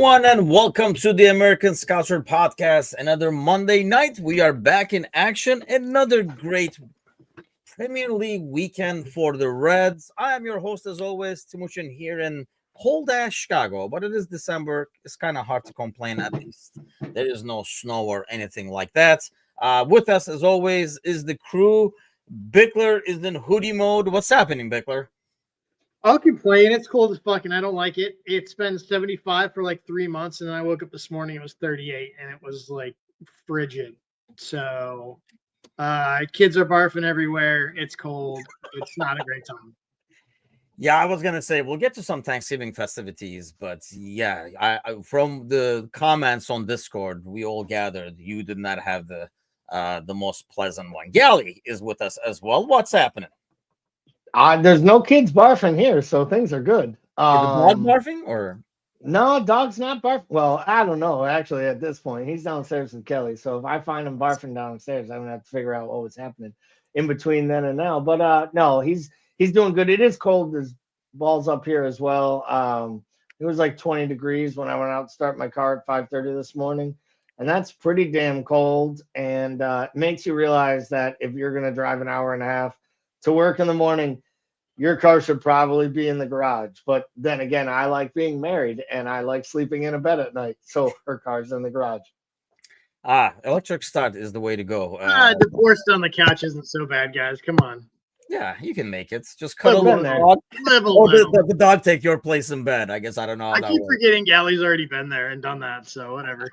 everyone, and welcome to the American Scouser podcast. Another Monday night, we are back in action. Another great Premier League weekend for the Reds. I am your host, as always, Timuchin, here in cold-ass Chicago, but it is December. It's kind of hard to complain, at least. There is no snow or anything like that. With us, as always, is the crew. Bickler is in hoodie mode. What's happening, Bickler? I'll complain. It's cold as fuck, and I don't like it. It's been 75 for like 3 months, and then I woke up this morning, it was 38, and it was like frigid. So, kids are barfing everywhere. It's cold. It's not a great time. Yeah, I was gonna say we'll get to some Thanksgiving festivities, but yeah, I from the comments on Discord, we all gathered you did not have the most pleasant one. Gally is with us as well. What's happening? There's no kids barfing here, so things are good. Is the dog barfing or no? Dog's not barfing. Well, I don't know. Actually, at this point, he's downstairs with Kelly. So if I find him barfing downstairs, I'm gonna have to figure out what was happening in between then and now. But no, he's doing good. It is cold. There's balls up here as well. It was like 20 degrees when I went out to start my car at 5:30 this morning, and that's pretty damn cold. And it makes you realize that if you're gonna drive an hour and a half to work in the morning, your car should probably be in the garage. But then again, I like being married and I like sleeping in a bed at night. So her car's in the garage. Electric start is the way to go. Divorced on the couch isn't so bad, guys. Come on. Yeah, you can make it. Just cuddle with the there. dog. Or The the dog take your place in bed. I guess I don't know. I keep forgetting Gally's already been there and done that. So whatever.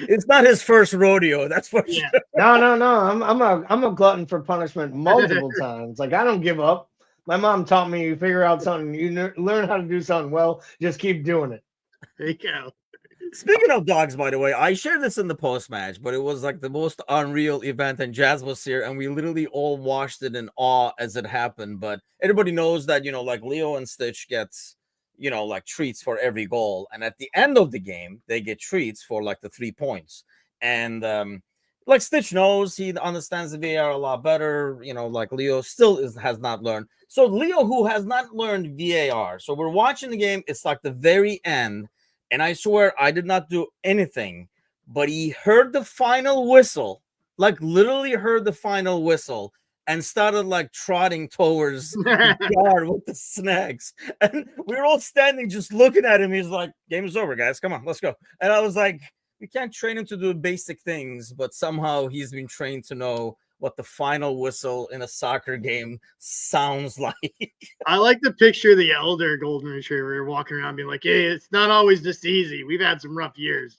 It's not his first rodeo, that's for sure. No. I'm a glutton for punishment multiple times. Like, I don't give up. My mom taught me, you figure out something, you learn how to do something well, just keep doing it. There you go. Speaking of dogs, by the way, I shared this in the post match, but it was like the most unreal event, and Jazz was here, and we literally all watched it in awe as it happened. But everybody knows that, like Leo and Stitch gets, like treats for every goal, and at the end of the game they get treats for like the 3 points. And like Stitch knows, he understands the VAR a lot better, like Leo still has not learned. So Leo, who has not learned VAR, so we're watching the game, it's like the very end, and I swear I did not do anything, but he heard the final whistle, like literally heard the final whistle, and started like trotting towards the yard with the snacks. And we were all standing just looking at him. He's like, game is over, guys. Come on, let's go. And I was like, we can't train him to do basic things, but somehow he's been trained to know what the final whistle in a soccer game sounds like. I like the picture of the elder golden retriever walking around being like, hey, it's not always this easy. We've had some rough years.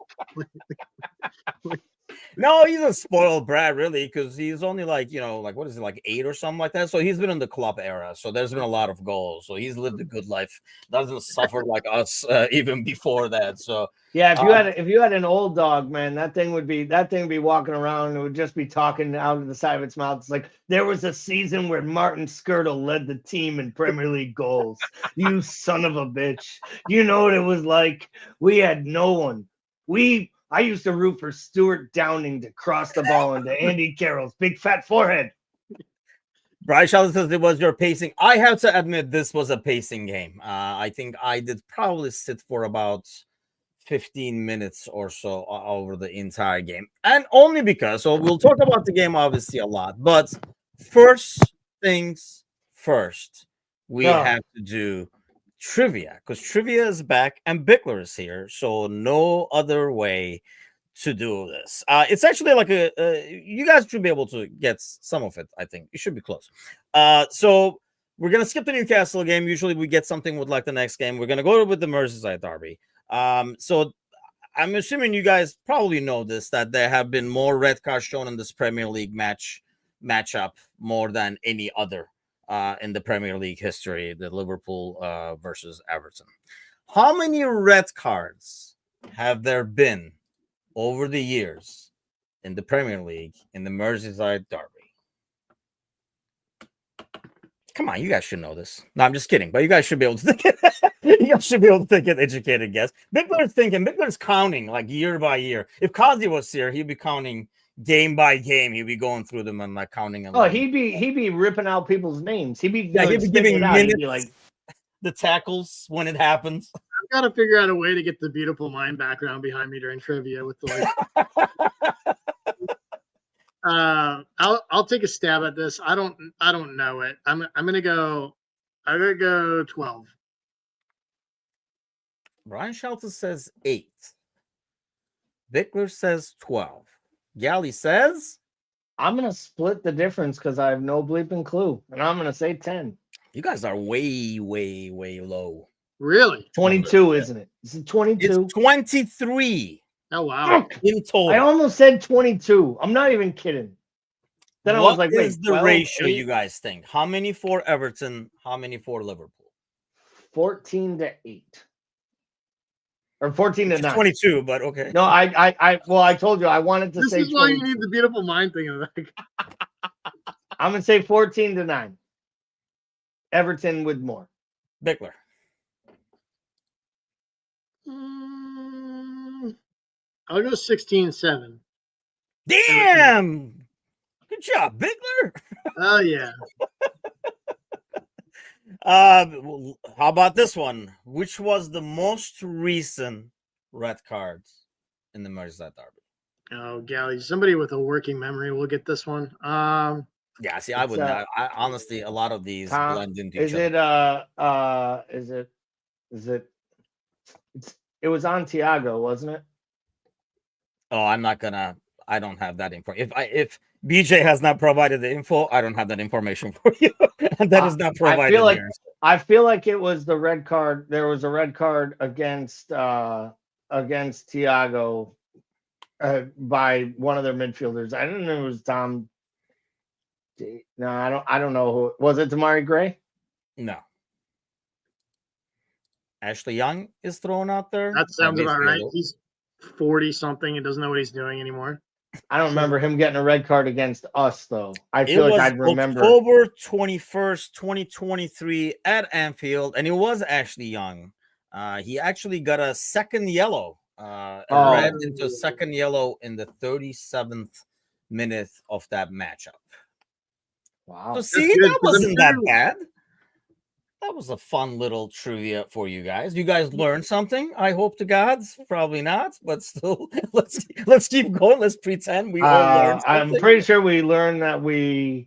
No, he's a spoiled brat, really, because he's only like, what is it, like 8 or something like that? So he's been in the club era. So there's been a lot of goals. So he's lived a good life. Doesn't suffer like us even before that. So yeah, if you had an old dog, man, that thing would be walking around and it would just be talking out of the side of its mouth. It's like, there was a season where Martin Skirtle led the team in Premier League goals. You son of a bitch. You know what it was like? We had no one. I used to root for Stuart Downing to cross the ball into Andy Carroll's big fat forehead. Bryce Sheldon says it was your pacing. I have to admit this was a pacing game. I think I did probably sit for about 15 minutes or so over the entire game. And only because, so we'll talk about the game obviously a lot, but first things first, we have to do trivia, because trivia is back and Bickler is here, so no other way to do this. It's actually like you guys should be able to get some of it. I think you should be close. So we're gonna skip the Newcastle game. Usually we get something with like the next game. We're gonna go with the Merseyside derby. So I'm assuming you guys probably know this, that there have been more red cards shown in this Premier League matchup more than any other in the Premier League history, the Liverpool versus Everton. How many red cards have there been over the years in the Premier League in the Merseyside derby? Come on, you guys should know this. No, I'm just kidding, but you guys should be able to think it. You guys should be able to think an educated guess. Bickler's counting like year by year. If Kazi was here, he'd be counting game by game. He'd be going through them and like counting them. Oh, he'd be ripping out people's names. He'd be giving minutes. like the tackles when it happens. I've got to figure out a way to get the beautiful mind background behind me during trivia with the I'll take a stab at this. I don't know it. I'm gonna go 12. Brian Shelton says 8. Bickler says 12. Galley says I'm gonna split the difference because I have no bleeping clue, and I'm gonna say 10. you guys are way, way, way low. Really? 22, isn't it? Is it 22? It's 23 Oh wow. in total. I almost said 22. I'm not even kidding. Then I was like, wait, is the 12, ratio 8? you guys think? How many for Everton? How many for Liverpool? 14-8. Or 14-9. 22, but okay. No, I told you I wanted to This say is why 22. you need the beautiful mind thing. I'm gonna say 14-9. Everton with more. Bickler. I'll go 16-7. Damn! Good job, Bickler. Oh yeah. How about this one? Which was the most recent red cards in the Merseyside derby? Oh, Galley. Somebody with a working memory will get this one. Yeah, see, I wouldn't. I honestly, a lot of these blend into each it was on Thiago, wasn't it? Oh, I'm not gonna. I don't have that info. If BJ has not provided the info, I don't have that information for you. And that is not provided. I feel like it was the red card. There was a red card against Thiago by one of their midfielders. I don't know if it was Tom. No, I don't know who was it. Damari Gray? No. Ashley Young is thrown out there. That sounds about right. He's 40 something and doesn't know what he's doing anymore. I don't remember him getting a red card against us, though. I feel like I'd remember. October 21st, 2023 at Anfield, and it was Ashley Young. He actually got a second yellow, red into a second yellow in the 37th minute of that matchup. Wow. So see, that wasn't that bad. That was a fun little trivia for you guys. You guys learned something. I hope to God. Probably not, but still, let's keep going. Let's pretend we all learned something. I'm pretty sure we learned that we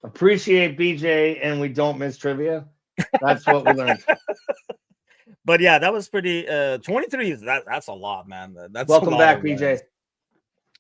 appreciate BJ and we don't miss trivia. That's what we learned. But yeah, that was pretty. 23 is that's a lot, man. That's welcome back, BJ.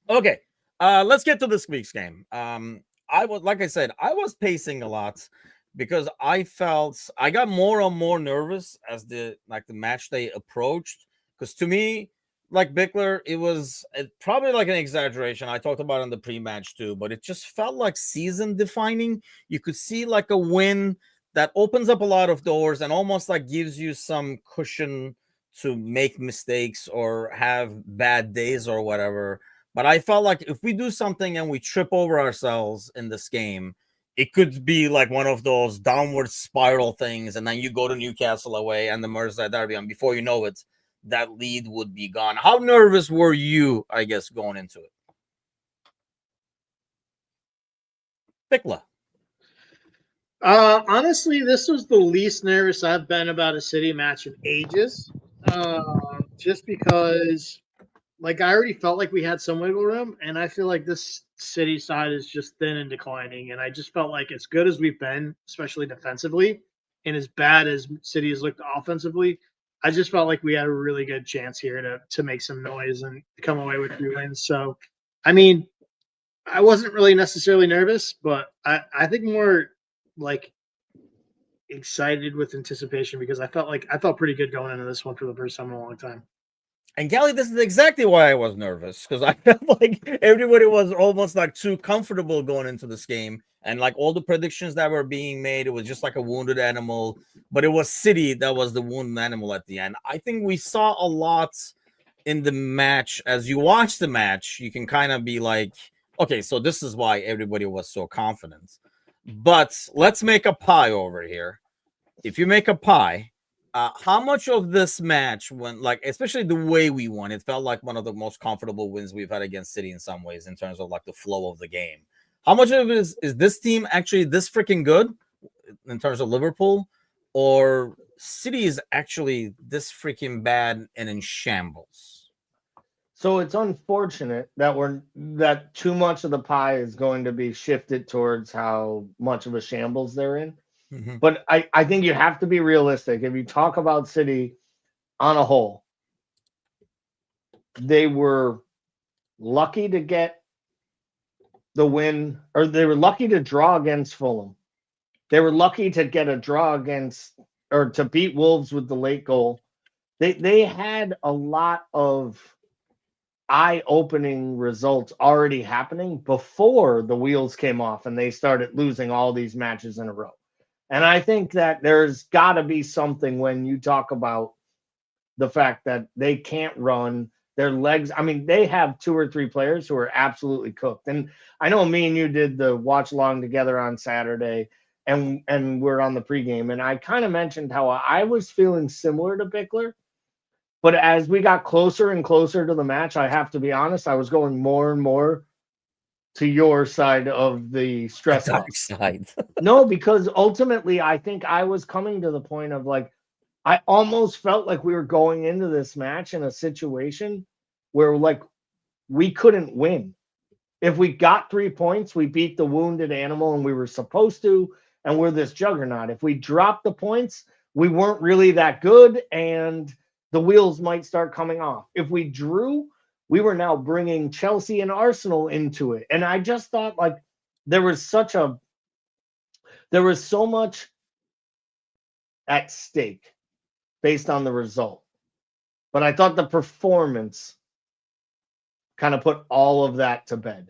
Okay, let's get to this week's game. I was pacing a lot, because I felt I got more and more nervous as the match day approached. Because to me, like Bickler, it was probably like an exaggeration. I talked about it in the pre-match too, but it just felt like season defining. You could see like a win that opens up a lot of doors and almost like gives you some cushion to make mistakes or have bad days or whatever. But I felt like if we do something and we trip over ourselves in this game, it could be like one of those downward spiral things, and then you go to Newcastle away and the Merseyside derby, and before you know it, that lead would be gone. How nervous were you, I guess, going into it? Bickler. Honestly, this was the least nervous I've been about a City match in ages. Just because, like, I already felt like we had some wiggle room, and I feel like this City side is just thin and declining. And I just felt like as good as we've been, especially defensively, and as bad as City has looked offensively, I just felt like we had a really good chance here to make some noise and come away with 3 wins. So, I mean, I wasn't really necessarily nervous, but I think more like excited with anticipation, because I felt pretty good going into this one for the first time in a long time. And Gally, this is exactly why I was nervous, because I felt like everybody was almost like too comfortable going into this game. And like all the predictions that were being made, it was just like a wounded animal, but it was City that was the wounded animal at the end. I think we saw a lot in the match. As you watch the match, you can kind of be like, okay, so this is why everybody was so confident. But let's make a pie over here. If you make a pie, how much of this match, when like especially the way we won, it felt like one of the most comfortable wins we've had against City in some ways in terms of like the flow of the game. How much of it is this team actually this freaking good in terms of Liverpool or City is actually this freaking bad and in shambles? So it's unfortunate that too much of the pie is going to be shifted towards how much of a shambles they're in. Mm-hmm. But I think you have to be realistic. If you talk about City on a whole, they were lucky to get the win, or they were lucky to draw against Fulham. They were lucky to get a draw against, or to beat Wolves with the late goal. They had a lot of eye-opening results already happening before the wheels came off and they started losing all these matches in a row. And I think that there's got to be something when you talk about the fact that they can't run their legs. I mean, they have 2 or 3 players who are absolutely cooked. And I know me and you did the watch along together on Saturday, and we're on the pregame. And I kind of mentioned how I was feeling similar to Bickler. But as we got closer and closer to the match, I have to be honest, I was going more and more to your side of the stress Dark side. No, because ultimately I think I was coming to the point of like, I almost felt like we were going into this match in a situation where like we couldn't win. If we got 3 points, we beat the wounded animal and we were supposed to, and we're this juggernaut. If we dropped the points, we weren't really that good and the wheels might start coming off. If we drew, we were now bringing Chelsea and Arsenal into it. And I just thought like there was so much at stake based on the result. But I thought the performance kind of put all of that to bed.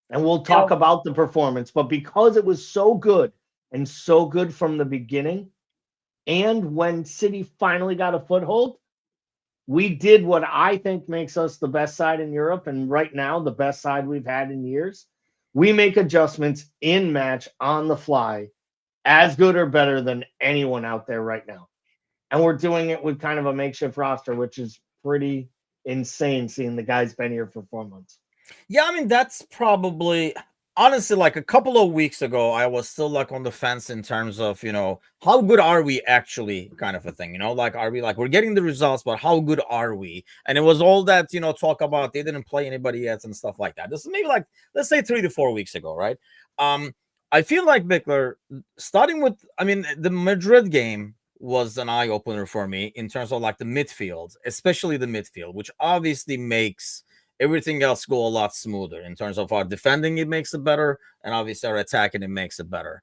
And we'll talk about the performance, but because it was so good and so good from the beginning, and when City finally got a foothold, we did what I think makes us the best side in Europe, and right now the best side we've had in years. We make adjustments in match on the fly, as good or better than anyone out there right now. And we're doing it with kind of a makeshift roster, which is pretty insane seeing the guy's been here for 4 months. Yeah, I mean, that's probably, honestly, like a couple of weeks ago, I was still like on the fence in terms of, how good are we actually kind of a thing, like, are we like, we're getting the results, but how good are we? And it was all that, talk about they didn't play anybody yet and stuff like that. This is maybe like, let's say 3 to 4 weeks ago, right? I feel like Bickler, starting with, I mean, the Madrid game was an eye opener for me in terms of like the midfield, especially the midfield, which obviously makes everything else go a lot smoother in terms of our defending. It makes it better. And obviously our attacking, it makes it better.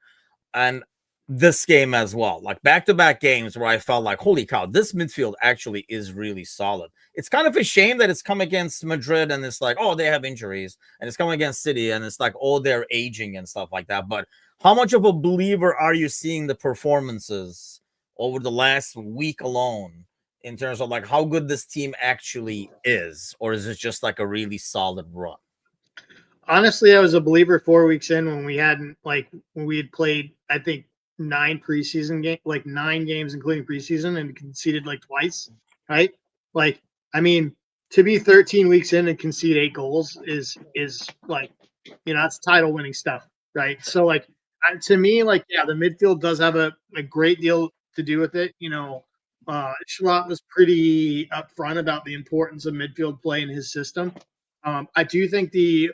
And this game as well, like back-to-back games where I felt like, holy cow, this midfield actually is really solid. It's kind of a shame that it's come against Madrid and it's like, oh, they have injuries, and it's coming against City and it's like, oh, they're aging and stuff like that. But how much of a believer are you seeing the performances over the last week alone in terms of like how good this team actually is, or is it just like a really solid run? Honestly, I was a believer 4 weeks in when we had played, I think, 9 preseason games, like 9 games including preseason, and conceded like twice, right? Like, I mean, to be 13 weeks in and concede 8 goals is like, that's title winning stuff, right? So like, to me, like, yeah, the midfield does have a great deal to do with it. Schlott was pretty upfront about the importance of midfield play in his system. I do think the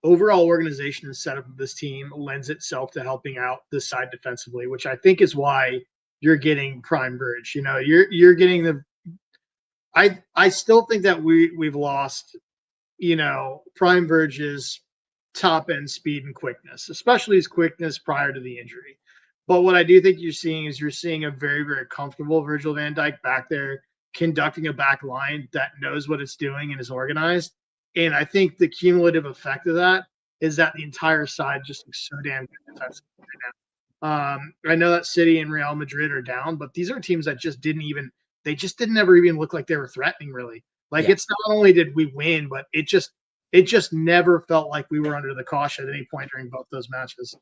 overall organization and setup of this team lends itself to helping out this side defensively, which I think is why you're getting prime Burge. You're getting the. I still think that we've lost, prime Burge's top end speed and quickness, especially his quickness prior to the injury. But what I do think you're seeing a very, very comfortable Virgil van Dijk back there conducting a back line that knows what it's doing and is organized. And I think the cumulative effect of that is that the entire side just looks so damn good defensively right now. I know that City and Real Madrid are down, but these are teams that just didn't ever even look like they were threatening, really. Like, yeah. It's not only did we win, but it just never felt like we were under the caution at any point during both those matches.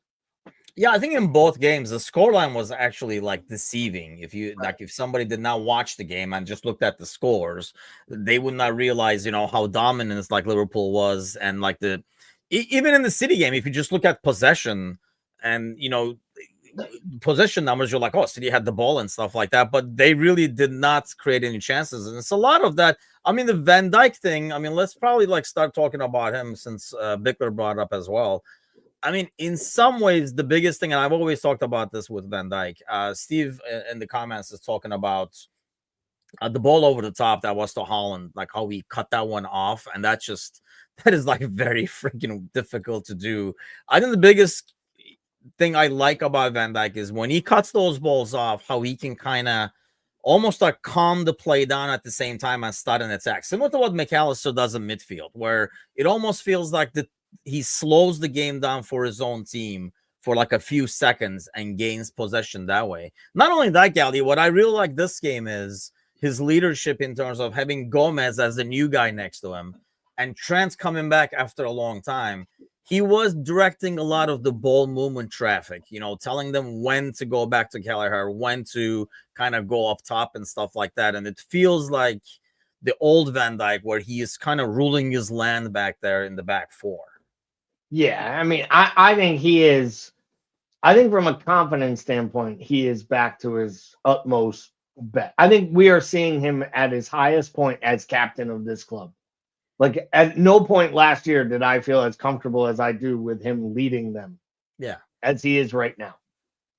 Yeah, I think in both games, the scoreline was actually like deceiving. If somebody did not watch the game and just looked at the scores, they would not realize, how dominant like Liverpool was. And like even in the City game, if you just look at possession and, possession numbers, you're like, oh, City had the ball and stuff like that, but they really did not create any chances. And it's a lot of that. I mean, the Van Dijk thing, I mean, let's probably like start talking about him since Bickler brought it up as well. I mean, in some ways, the biggest thing, and I've always talked about this with Van Dijk, Steve in the comments is talking about the ball over the top that was to Holland, like how he cut that one off. And that is like very freaking difficult to do. I think the biggest thing I like about Van Dijk is when he cuts those balls off, how he can kind of almost like calm the play down at the same time and start an attack. Similar to what McAllister does in midfield, where it almost feels like he slows the game down for his own team for like a few seconds and gains possession that way. Not only that, Gally, what I really like this game is his leadership in terms of having Gomez as the new guy next to him and Trent's coming back after a long time. He was directing a lot of the ball movement traffic, telling them when to go back to Kelleher, when to kind of go up top and stuff like that. And it feels like the old Van Dijk where he is kind of ruling his land back there in the back four. Yeah, I mean, I think he is. I think from a confidence standpoint, he is back to his utmost best. I think we are seeing him at his highest point as captain of this club. Like at no point last year did I feel as comfortable as I do with him leading them. Yeah, as he is right now.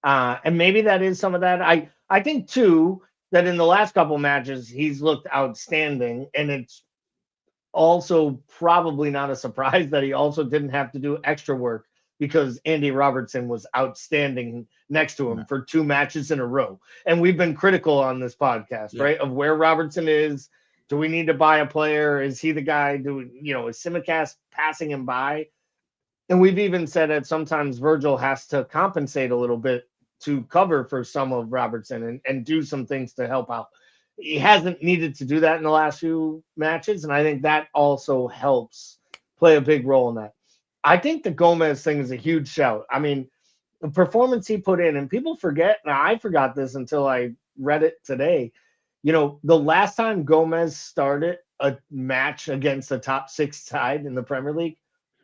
And maybe that is some of that. I think too that in the last couple matches he's looked outstanding, and it's also probably not a surprise that he also didn't have to do extra work because Andy Robertson was outstanding next to him for 2 matches in a row. And we've been critical on this podcast, right, of where Robertson is. Do we need to buy a player? Is he the guy? Is Simicast passing him by? And we've even said that sometimes Virgil has to compensate a little bit to cover for some of Robertson and do some things to help out. He hasn't needed to do that in the last few matches, and I think that also helps play a big role in that. I think the Gomez thing is a huge shout. I mean, the performance he put in, and people forget, and I forgot this until I read it today, the last time Gomez started a match against the top 6 side in the Premier League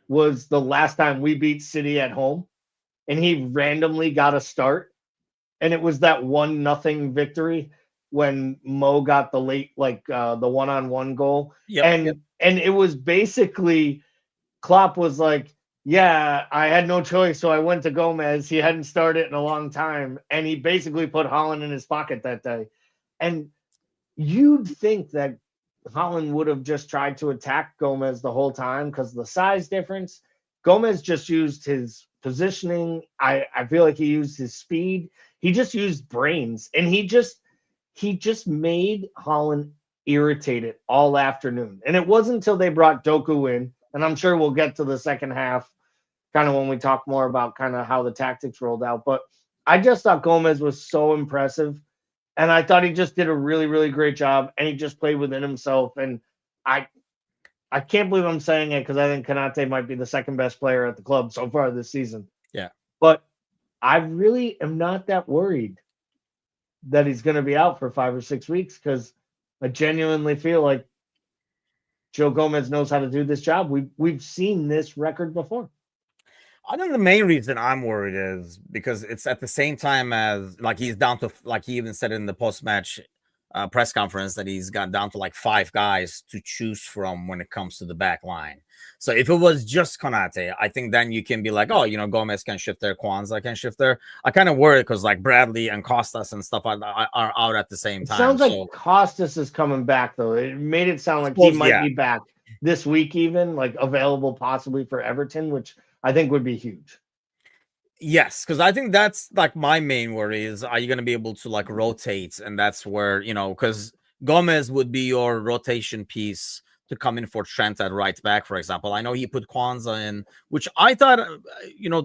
was the last time we beat City at home, and he randomly got a start, and it was that 1-0 victory when Mo got the late, the one-on-one goal. And it was basically Klopp was like, yeah, I had no choice, so I went to Gomez. He hadn't started in a long time, and he basically put Holland in his pocket that day. And you'd think that Holland would have just tried to attack Gomez the whole time because of the size difference. Gomez just used his positioning. I feel like he used his speed. He just used brains, and he just made Holland irritated all afternoon. And it wasn't until they brought Doku in, and I'm sure we'll get to the second half kind of when we talk more about kind of how the tactics rolled out. But I just thought Gomez was so impressive. And I thought he just did a really, really great job, and he just played within himself. And I can't believe I'm saying it because I think Konate might be the second best player at the club so far this season. Yeah. But I really am not that worried that he's going to be out for 5 or 6 weeks because I genuinely feel like Joe Gomez knows how to do this job. We've seen this record before. I think the main reason I'm worried is because it's at the same time as like he's down to, like he even said in the post-match press conference, that he's got down to like 5 guys to choose from when it comes to the back line. So if it was just Konate, I think then you can be like, oh, Gomez can shift there, Kwanzaa can shift there. I kind of worry because like Bradley and Costas and stuff are out at the same time. Sounds like Costas is coming back though. It made it sound like he might be back this week, even like available possibly for Everton, which I think would be huge. Yes, because I think that's like my main worry is, are you going to be able to like rotate? And that's where, because Gomez would be your rotation piece to come in for Trent at right back, for example. I know he put Kwanzaa in, which I thought,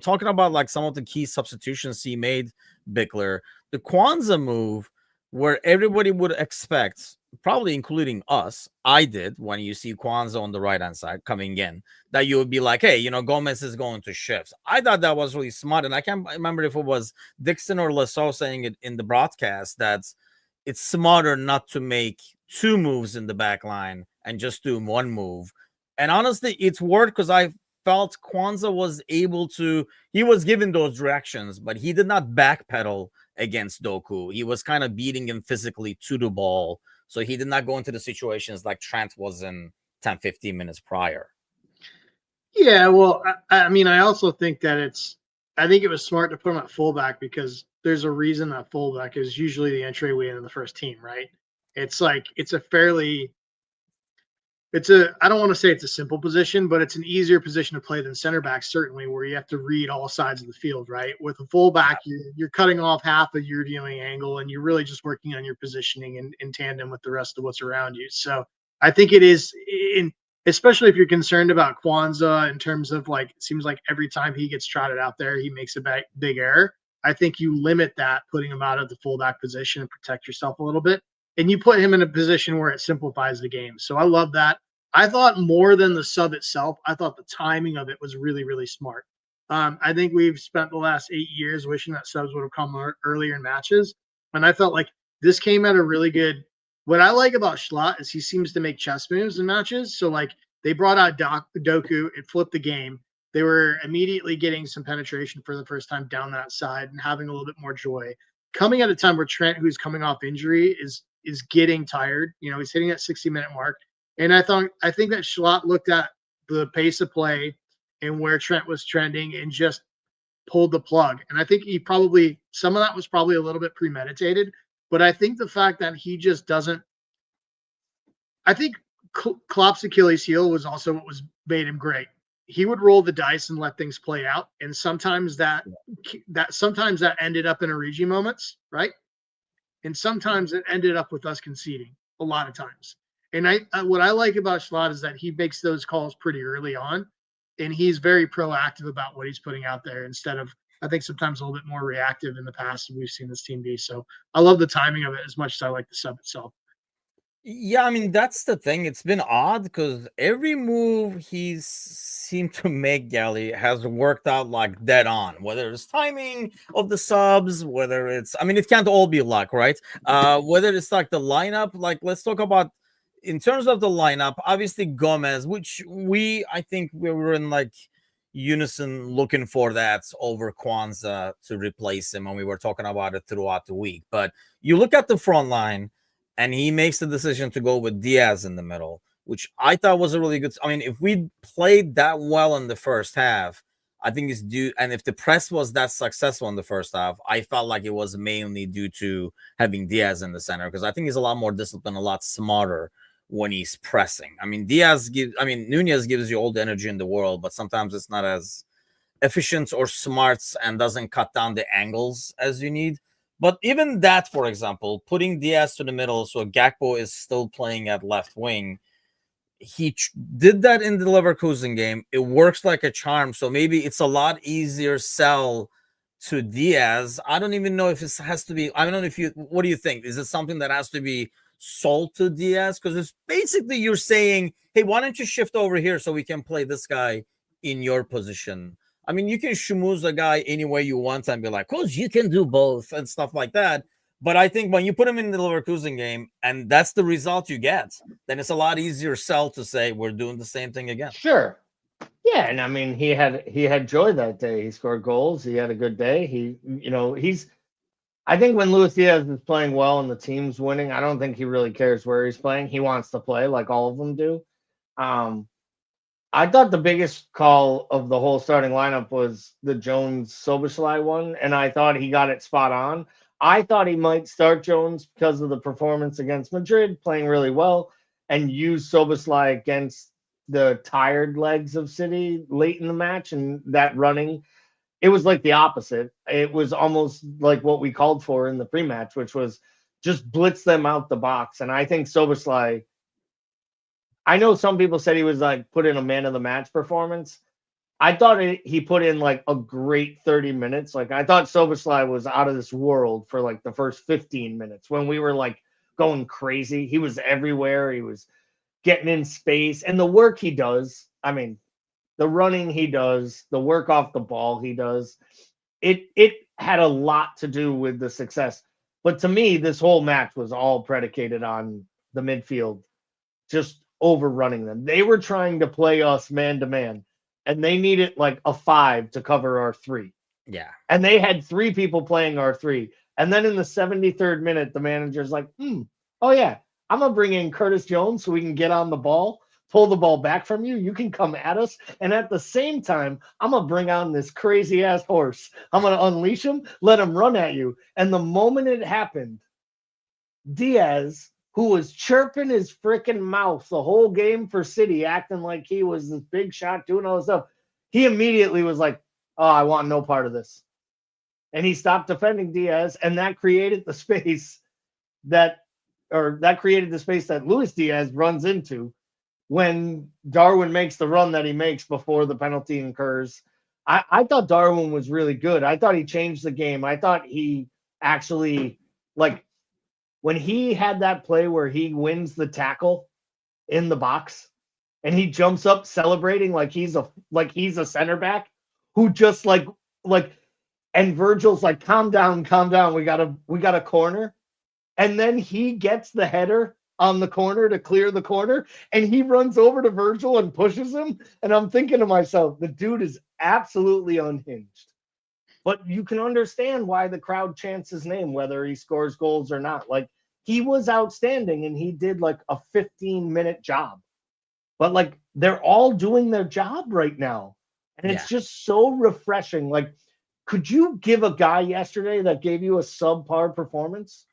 talking about like some of the key substitutions he made, Bickler, the Kwanzaa move where everybody would expect, probably including us, I did, when you see Kwanzaa on the right-hand side coming in, that you would be like, hey, Gomez is going to shift. I thought that was really smart, and I can't remember if it was Dixon or Lasso saying it in the broadcast, that it's smarter not to make 2 moves in the back line and just do 1 move. And honestly, it's worked because I felt Kwanzaa was able to, he was given those directions, but he did not backpedal against Doku. He was kind of beating him physically to the ball. So he did not go into the situations like Trent was in 10, 15 minutes prior. Yeah, well, I mean, I also think that I think it was smart to put him at fullback because there's a reason that fullback is usually the entryway into the first team, right? It's like, I don't want to say it's a simple position, but it's an easier position to play than center back, certainly, where you have to read all sides of the field, right? With a fullback, you're cutting off half of your viewing angle and you're really just working on your positioning in tandem with the rest of what's around you. So I think it is, especially if you're concerned about Kwanzaa in terms of like, it seems like every time he gets trotted out there, he makes a big error. I think you limit that, putting him out of the fullback position and protect yourself a little bit. And you put him in a position where it simplifies the game. So I love that. I thought more than the sub itself, I thought the timing of it was really, really smart. I think we've spent the last 8 years wishing that subs would have come earlier in matches. And I felt like this came at a really good. What I like about Schlott is he seems to make chess moves in matches. So like they brought out Doku, it flipped the game. They were immediately getting some penetration for the first time down that side and having a little bit more joy. Coming at a time where Trent, who's coming off injury, is getting tired. You know, he's hitting that 60-minute mark. And I think that Schlott looked at the pace of play and where Trent was trending and just pulled the plug. And I think some of that was probably a little bit premeditated, but I think the fact that he just doesn't, I think Klopp's Achilles heel was also what made him great. He would roll the dice and let things play out. And sometimes that ended up in Origi moments, right? And sometimes it ended up with us conceding a lot of times. And what I like about Schlott is that he makes those calls pretty early on, and he's very proactive about what he's putting out there instead of, I think, sometimes a little bit more reactive in the past. We've seen this team be. So I love the timing of it as much as I like the sub itself. Yeah, I mean, that's the thing. It's been odd because every move he's seemed to make, Gally, has worked out like dead on, whether it's timing of the subs, whether it's, I mean, it can't all be luck, right? Whether it's like the lineup, like let's talk about in terms of the lineup, obviously Gomez, which I think we were in like unison looking for that over Kwanzaa to replace him, and we were talking about it throughout the week. But you look at the front line, and he makes the decision to go with Diaz in the middle, which I thought was a really good. I mean, if we played that well in the first half, I think it's due. And if the press was that successful in the first half, I felt like it was mainly due to having Diaz in the center, because I think he's a lot more disciplined, a lot smarter when he's pressing. I mean, Nunez gives you all the energy in the world, but sometimes it's not as efficient or smart and doesn't cut down the angles as you need. But even that, for example, putting Diaz to the middle so Gakpo is still playing at left wing, he did that in the Leverkusen game. It works like a charm. So maybe it's a lot easier sell to Diaz. I don't even know if it has to be. I don't know what do you think? Is it something that has to be sold to Diaz? Because it's basically you're saying, hey, why don't you shift over here so we can play this guy in your position? I mean, you can schmooze a guy any way you want and be like, coach, you can do both and stuff like that. But I think when you put him in the Leverkusen game and that's the result you get, then it's a lot easier sell to say we're doing the same thing again. Sure. Yeah, and I mean he had joy that day. He scored goals. He had a good day. I think when Luis Diaz is playing well and the team's winning, I don't think he really cares where he's playing. He wants to play like all of them do. I thought the biggest call of the whole starting lineup was the Jones-Soboslai one, and I thought he got it spot on. I thought he might start Jones because of the performance against Madrid, playing really well, and use Soboslai against the tired legs of City late in the match, and that running. It was like the opposite. It was almost like what we called for in the pre-match, which was just blitz them out the box. And I think Soboslai, I know some people said he was like put in a man of the match performance. I thought he put in like a great 30 minutes. Like I thought Soboslai was out of this world for like the first 15 minutes when we were like going crazy. He was everywhere. He was getting in space, and the work he does. I mean, the running he does, the work off the ball he does, it had a lot to do with the success. But to me, this whole match was all predicated on the midfield just overrunning them. They were trying to play us man to man. and they needed like a 5 to cover our 3. Yeah. And they had 3 people playing our 3. And then in the 73rd minute, the manager's like, oh yeah, I'm going to bring in Curtis Jones so we can get on the ball, pull the ball back from you. You can come at us. And at the same time, I'm going to bring on this crazy ass horse. I'm going to unleash him, let him run at you. And the moment it happened, Diaz, who was chirping his freaking mouth the whole game for City, acting like he was this big shot, doing all this stuff, he immediately was like, oh, I want no part of this. And he stopped defending Diaz, and that created the space that Luis Diaz runs into when Darwin makes the run that he makes before the penalty incurs. I thought Darwin was really good. I thought he changed the game. I thought he actually, like, when he had that play where he wins the tackle in the box and he jumps up celebrating like he's a center back who just like and Virgil's like, calm down, we got a corner. And then he gets the header on the corner to clear the corner, and he runs over to Virgil and pushes him. And I'm thinking to myself, the dude is absolutely unhinged. But you can understand why the crowd chants his name, whether he scores goals or not. Like, he was outstanding, and he did like a 15-minute job. But like, they're all doing their job right now. And it's just so refreshing. Like, could you give a guy yesterday that gave you a subpar performance?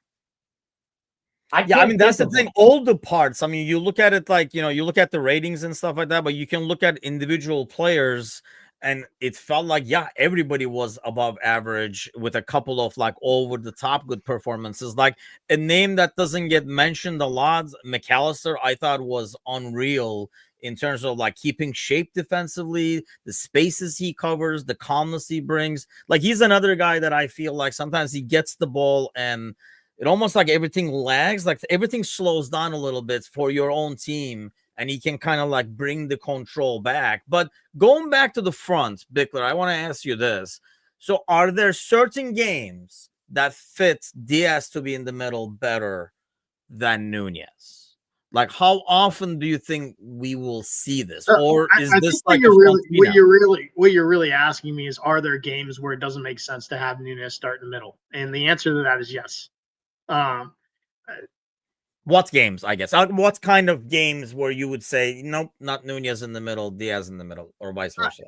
I mean, that's the thing. All the parts. I mean, you look at it like, you look at the ratings and stuff like that, but you can look at individual players, and it felt like, everybody was above average with a couple of like over the top good performances. Like a name that doesn't get mentioned a lot, McAllister, I thought was unreal in terms of like keeping shape defensively, the spaces he covers, the calmness he brings. Like, he's another guy that I feel like sometimes he gets the ball and it almost like everything lags, like everything slows down a little bit for your own team, and he can kind of like bring the control back. But going back to the front, Bickler, I want to ask you this. So are there certain games that fit Diaz to be in the middle better than Nunez? Like, how often do you think we will see this? Or is this like what you're really asking me is, are there games where it doesn't make sense to have Nunez start in the middle? And the answer to that is yes. What games, I guess? What kind of games where you would say, nope, not Nunez in the middle, Diaz in the middle, or vice versa?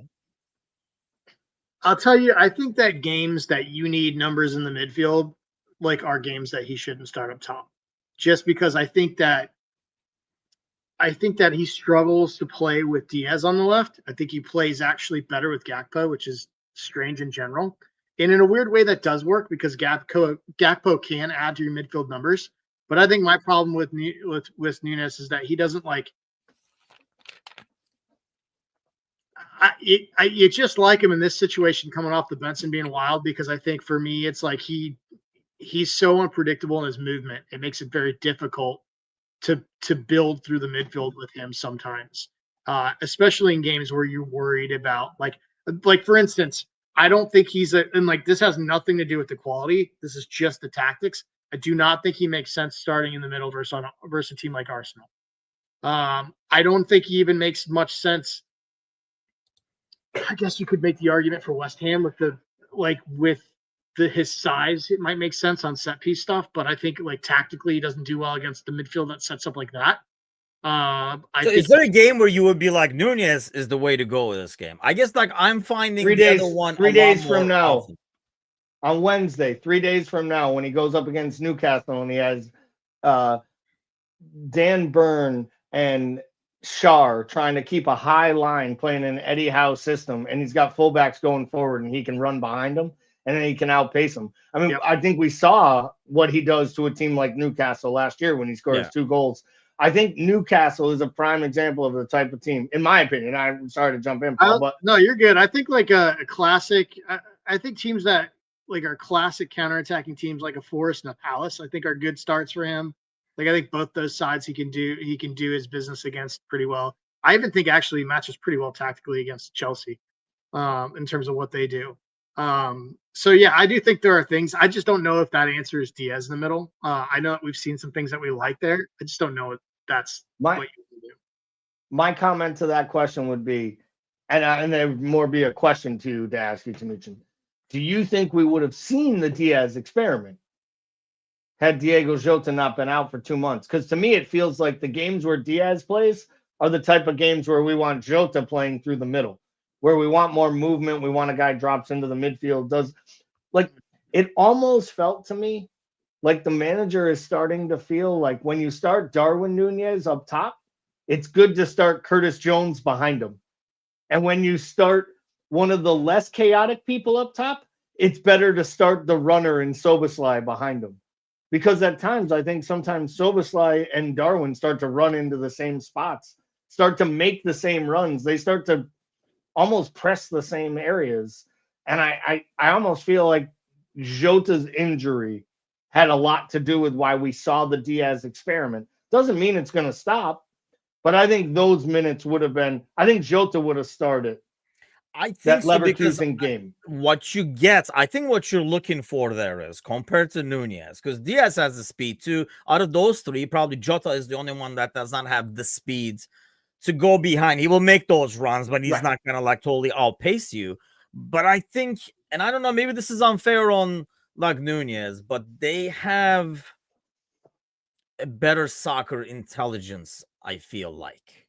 I'll tell you, I think that games that you need numbers in the midfield, like, are games that he shouldn't start up top. Just because I think that he struggles to play with Diaz on the left. I think he plays actually better with Gakpo, which is strange in general. And in a weird way, that does work because Gakpo can add to your midfield numbers. But I think my problem with Nunez is that he doesn't like. You just like him in this situation coming off the bench and being wild, because I think for me it's like he's so unpredictable in his movement. It makes it very difficult to build through the midfield with him sometimes, especially in games where you're worried about like for instance. I don't think and like, this has nothing to do with the quality. This is just the tactics. I do not think he makes sense starting in the middle versus a team like Arsenal. I don't think he even makes much sense. I guess you could make the argument for West Ham with his size. It might make sense on set piece stuff, but I think like tactically he doesn't do well against the midfield that sets up like that. Is there a game where you would be like, Nunez is the way to go with this game? I guess like I'm finding 3 days from now, on Wednesday, 3 days from now, when he goes up against Newcastle and he has Dan Burn and Shar trying to keep a high line playing an Eddie Howe system, and he's got fullbacks going forward and he can run behind them and then he can outpace them. I mean, I think we saw what he does to a team like Newcastle last year when he scores 2 goals. I think Newcastle is a prime example of the type of team, in my opinion. I'm sorry to jump in, Paul, but no, you're good. I think like a classic. I think teams that like are classic counterattacking teams like a Forest and a Palace, I think are good starts for him. Like, I think both those sides he can do his business against pretty well. I even think actually he matches pretty well tactically against Chelsea, in terms of what they do. So yeah, I do think there are things. I just don't know if that answer is Diaz in the middle. I know that we've seen some things that we like there. I just don't know if that's what you can do. My comment to that question would be, and there would more be a question to ask you, Tanuchin. Do you think we would have seen the Diaz experiment had Diego Jota not been out for 2 months? Because to me, it feels like the games where Diaz plays are the type of games where we want Jota playing through the middle, where we want more movement. We want a guy drops into the midfield. It almost felt to me like the manager is starting to feel like when you start Darwin Nunez up top, it's good to start Curtis Jones behind him. And when you start one of the less chaotic people up top, it's better to start the runner in Soboslai behind him. Because at times, I think sometimes Soboslai and Darwin start to run into the same spots, start to make the same runs. They start to almost press the same areas. And I almost feel like Jota's injury had a lot to do with why we saw the Diaz experiment. Doesn't mean it's going to stop, but I think those minutes would have been, I think Jota would have started I think that so, because Leverkusen game. what you get, I think what you're looking for there is compared to Nunez, because Diaz has the speed too. Out of those three, probably Jota is the only one that does not have the speed to go behind. He will make those runs, but he's Right. not gonna like totally outpace you. But I think, and I don't know, maybe this is unfair on like Nunez, but they have a better soccer intelligence, I feel like.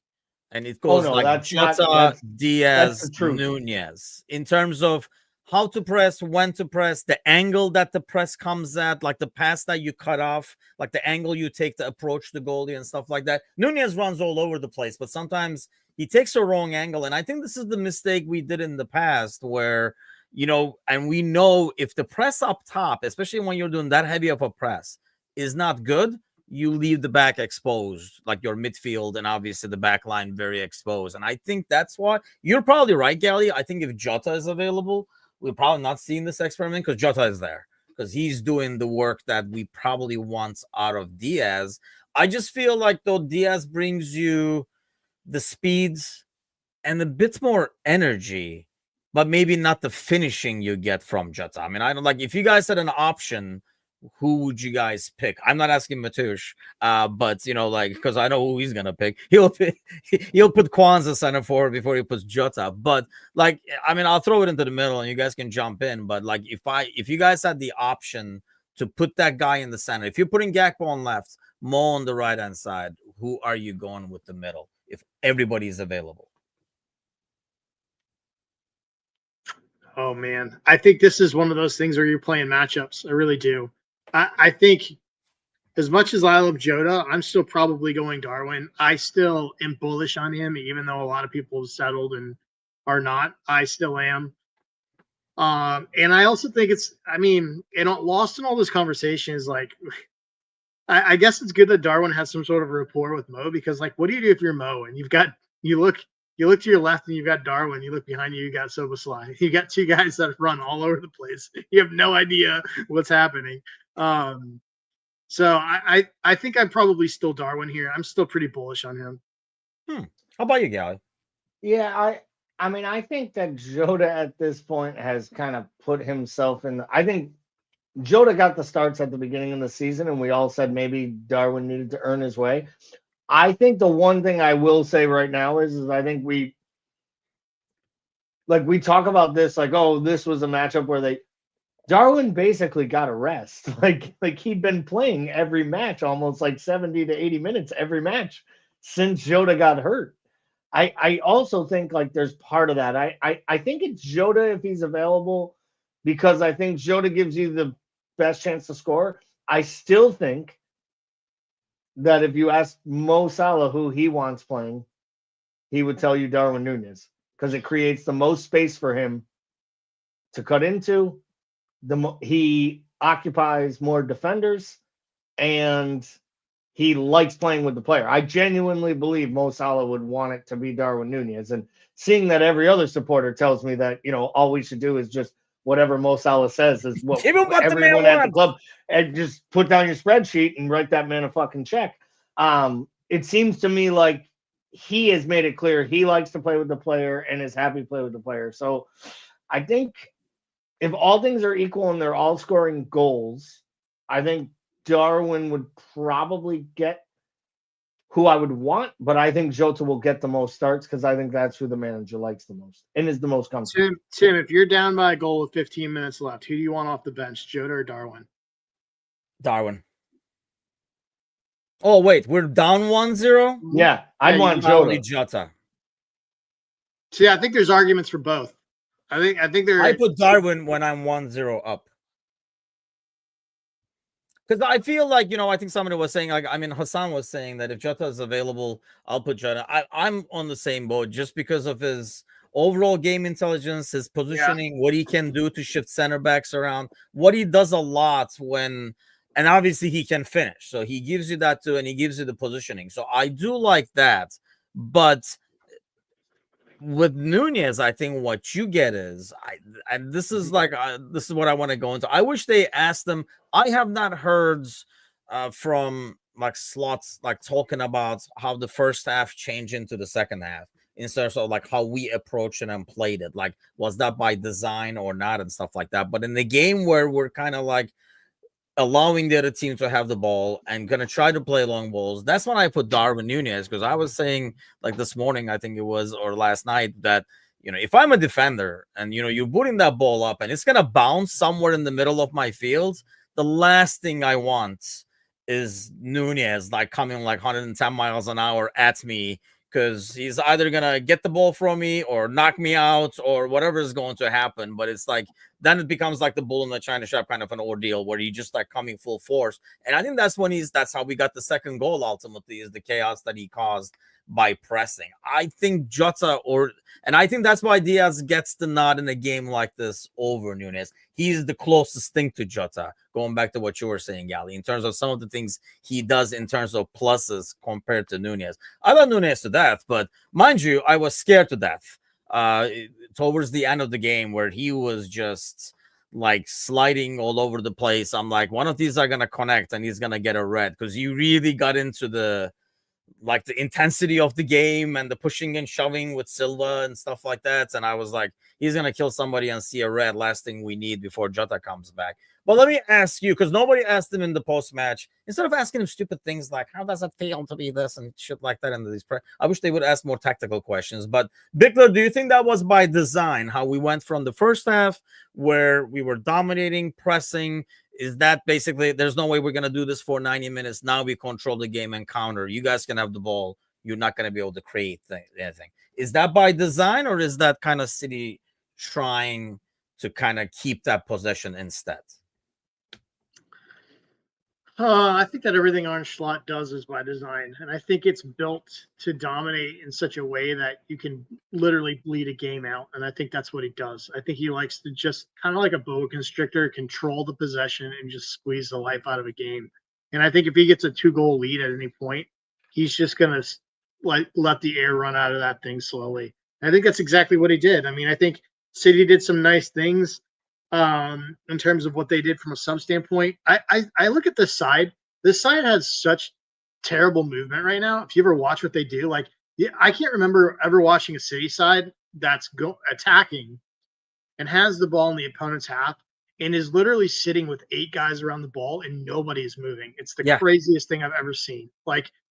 And it goes no, like that's not- Jota, that's Diaz, the truth. Nunez in terms of how to press, when to press, the angle that the press comes at, like the pass that you cut off, like the angle you take to approach the goalie and stuff like that. Nunez runs all over the place, but sometimes he takes a wrong angle. And I think this is the mistake we did in the past where, you know, and we know if the press up top, especially when you're doing that heavy of a press, is not good, you leave the back exposed, like your midfield and obviously the back line very exposed. And I think that's why you're probably right, Gally. I think if Jota is available, we're probably not seeing this experiment because Jota is there, because he's doing the work that we probably want out of Diaz. I just feel like though Diaz brings you the speeds and a bit more energy, but maybe not the finishing you get from Jota. I mean, I don't like if you guys had an option, who would you guys pick? I'm not asking Matush, but you know, like because I know who he's gonna pick. He'll put Kwanzaa center forward before he puts Jota. But like, I mean, I'll throw it into the middle and you guys can jump in. But like, if you guys had the option to put that guy in the center, if you're putting Gakpo on left, Mo on the right hand side, who are you going with the middle if everybody's available? Oh man, I think this is one of those things where you're playing matchups. I really do. I think as much as I love Jota, I'm still probably going Darwin. I still am bullish on him, even though a lot of people have settled and are not. I still am. And I also think I mean, lost in all this conversation is like, I guess it's good that Darwin has some sort of rapport with Mo, because like, what do you do if you're Mo and you look to your left and you've got Darwin, you look behind you, you got Soboslai. You got two guys that run all over the place. You have no idea what's happening. So I think I'm probably still Darwin here. I'm still pretty bullish on him. How about you, Gally? Yeah, I mean, I think that Jota at this point has kind of put himself in. I think Jota got the starts at the beginning of the season, and we all said maybe Darwin needed to earn his way. I think the one thing I will say right now is I think we talk about this like, oh, this was a matchup where Darwin basically got a rest. Like he'd been playing every match, almost like 70 to 80 minutes every match since Jota got hurt. I also think like there's part of that. I think it's Jota if he's available, because I think Jota gives you the best chance to score. I still think that if you ask Mo Salah who he wants playing, he would tell you Darwin Nunez, because it creates the most space for him to cut into. He occupies more defenders, and he likes playing with the player. I genuinely believe Mo Salah would want it to be Darwin Nunez. And seeing that every other supporter tells me that, you know, all we should do is just whatever Mo Salah says is what everyone at the club, and just put down your spreadsheet and write that man a fucking check. It seems to me like he has made it clear he likes to play with the player and is happy to play with the player. So I think if all things are equal and they're all scoring goals, I think Darwin would probably get who I would want, but I think Jota will get the most starts because I think that's who the manager likes the most and is the most comfortable. Tim, if you're down by a goal with 15 minutes left, who do you want off the bench, Jota or Darwin? Darwin. Oh, wait, we're down 1-0? Yeah, I'd want Probably Jota. Jota. See, I think there's arguments for both. I think there. I put Darwin when I'm 1-0 up. Because I feel like, I think somebody was saying, Hassan was saying that if Jota is available, I'll put Jota. I'm on the same boat just because of his overall game intelligence, his positioning, what he can do to shift center backs around, what he does a lot when, and obviously he can finish. So he gives you that too, and he gives you the positioning. So I do like that. But with Nunez, I think what you get is, and this is what I want to go into. I wish they asked them. I have not heard from like slots like talking about how the first half changed into the second half instead of like how we approached it and played it. Like, was that by design or not and stuff like that. But in the game where we're kind of like allowing the other team to have the ball and going to try to play long balls, that's when I put Darwin Nunez, because I was saying like this morning, I think it was, or last night, that if I'm a defender and you're putting that ball up and it's going to bounce somewhere in the middle of my field, the last thing I want is Nunez like coming like 110 miles an hour at me, because he's either going to get the ball from me or knock me out or whatever is going to happen. But it's like, then it becomes like the bull in the china shop kind of an ordeal where you just like coming full force. And I think that's how we got the second goal ultimately, is the chaos that he caused by pressing. I think Jota and I think that's why Diaz gets the nod in a game like this over Nunez. He's the closest thing to Jota, going back to what you were saying, Gali, in terms of some of the things he does in terms of pluses compared to Nunez. I love Nunez to death, but mind you, I was scared to death towards the end of the game where he was just like sliding all over the place. I'm like, one of these are going to connect and he's going to get a red, because you really got into the intensity of the game and the pushing and shoving with Silva and stuff like that. And I was like, he's going to kill somebody and see a red, last thing we need before Jota comes back. But let me ask you, because nobody asked him in the post-match, instead of asking him stupid things like, how does it feel to be this and shit like that, into these I wish they would ask more tactical questions. But Bickler, do you think that was by design, how we went from the first half where we were dominating, pressing? Is that basically, there's no way we're going to do this for 90 minutes. Now we control the game and counter. You guys can have the ball. You're not going to be able to create anything. Is that by design, or is that kind of City trying to kind of keep that possession instead? I think that everything Arne Slot does is by design, and I think it's built to dominate in such a way that you can literally bleed a game out, and I think that's what he does. I think he likes to just kind of like a boa constrictor, control the possession and just squeeze the life out of a game. And I think if he gets a 2-goal lead at any point, he's just going to let the air run out of that thing slowly. And I think that's exactly what he did. I mean, I think City did some nice things in terms of what they did from a sub standpoint. I look at this side. This side has such terrible movement right now. If you ever watch what they do, I can't remember ever watching a City side that's attacking and has the ball in the opponent's half and is literally sitting with 8 guys around the ball and nobody is moving. It's the craziest thing I've ever seen.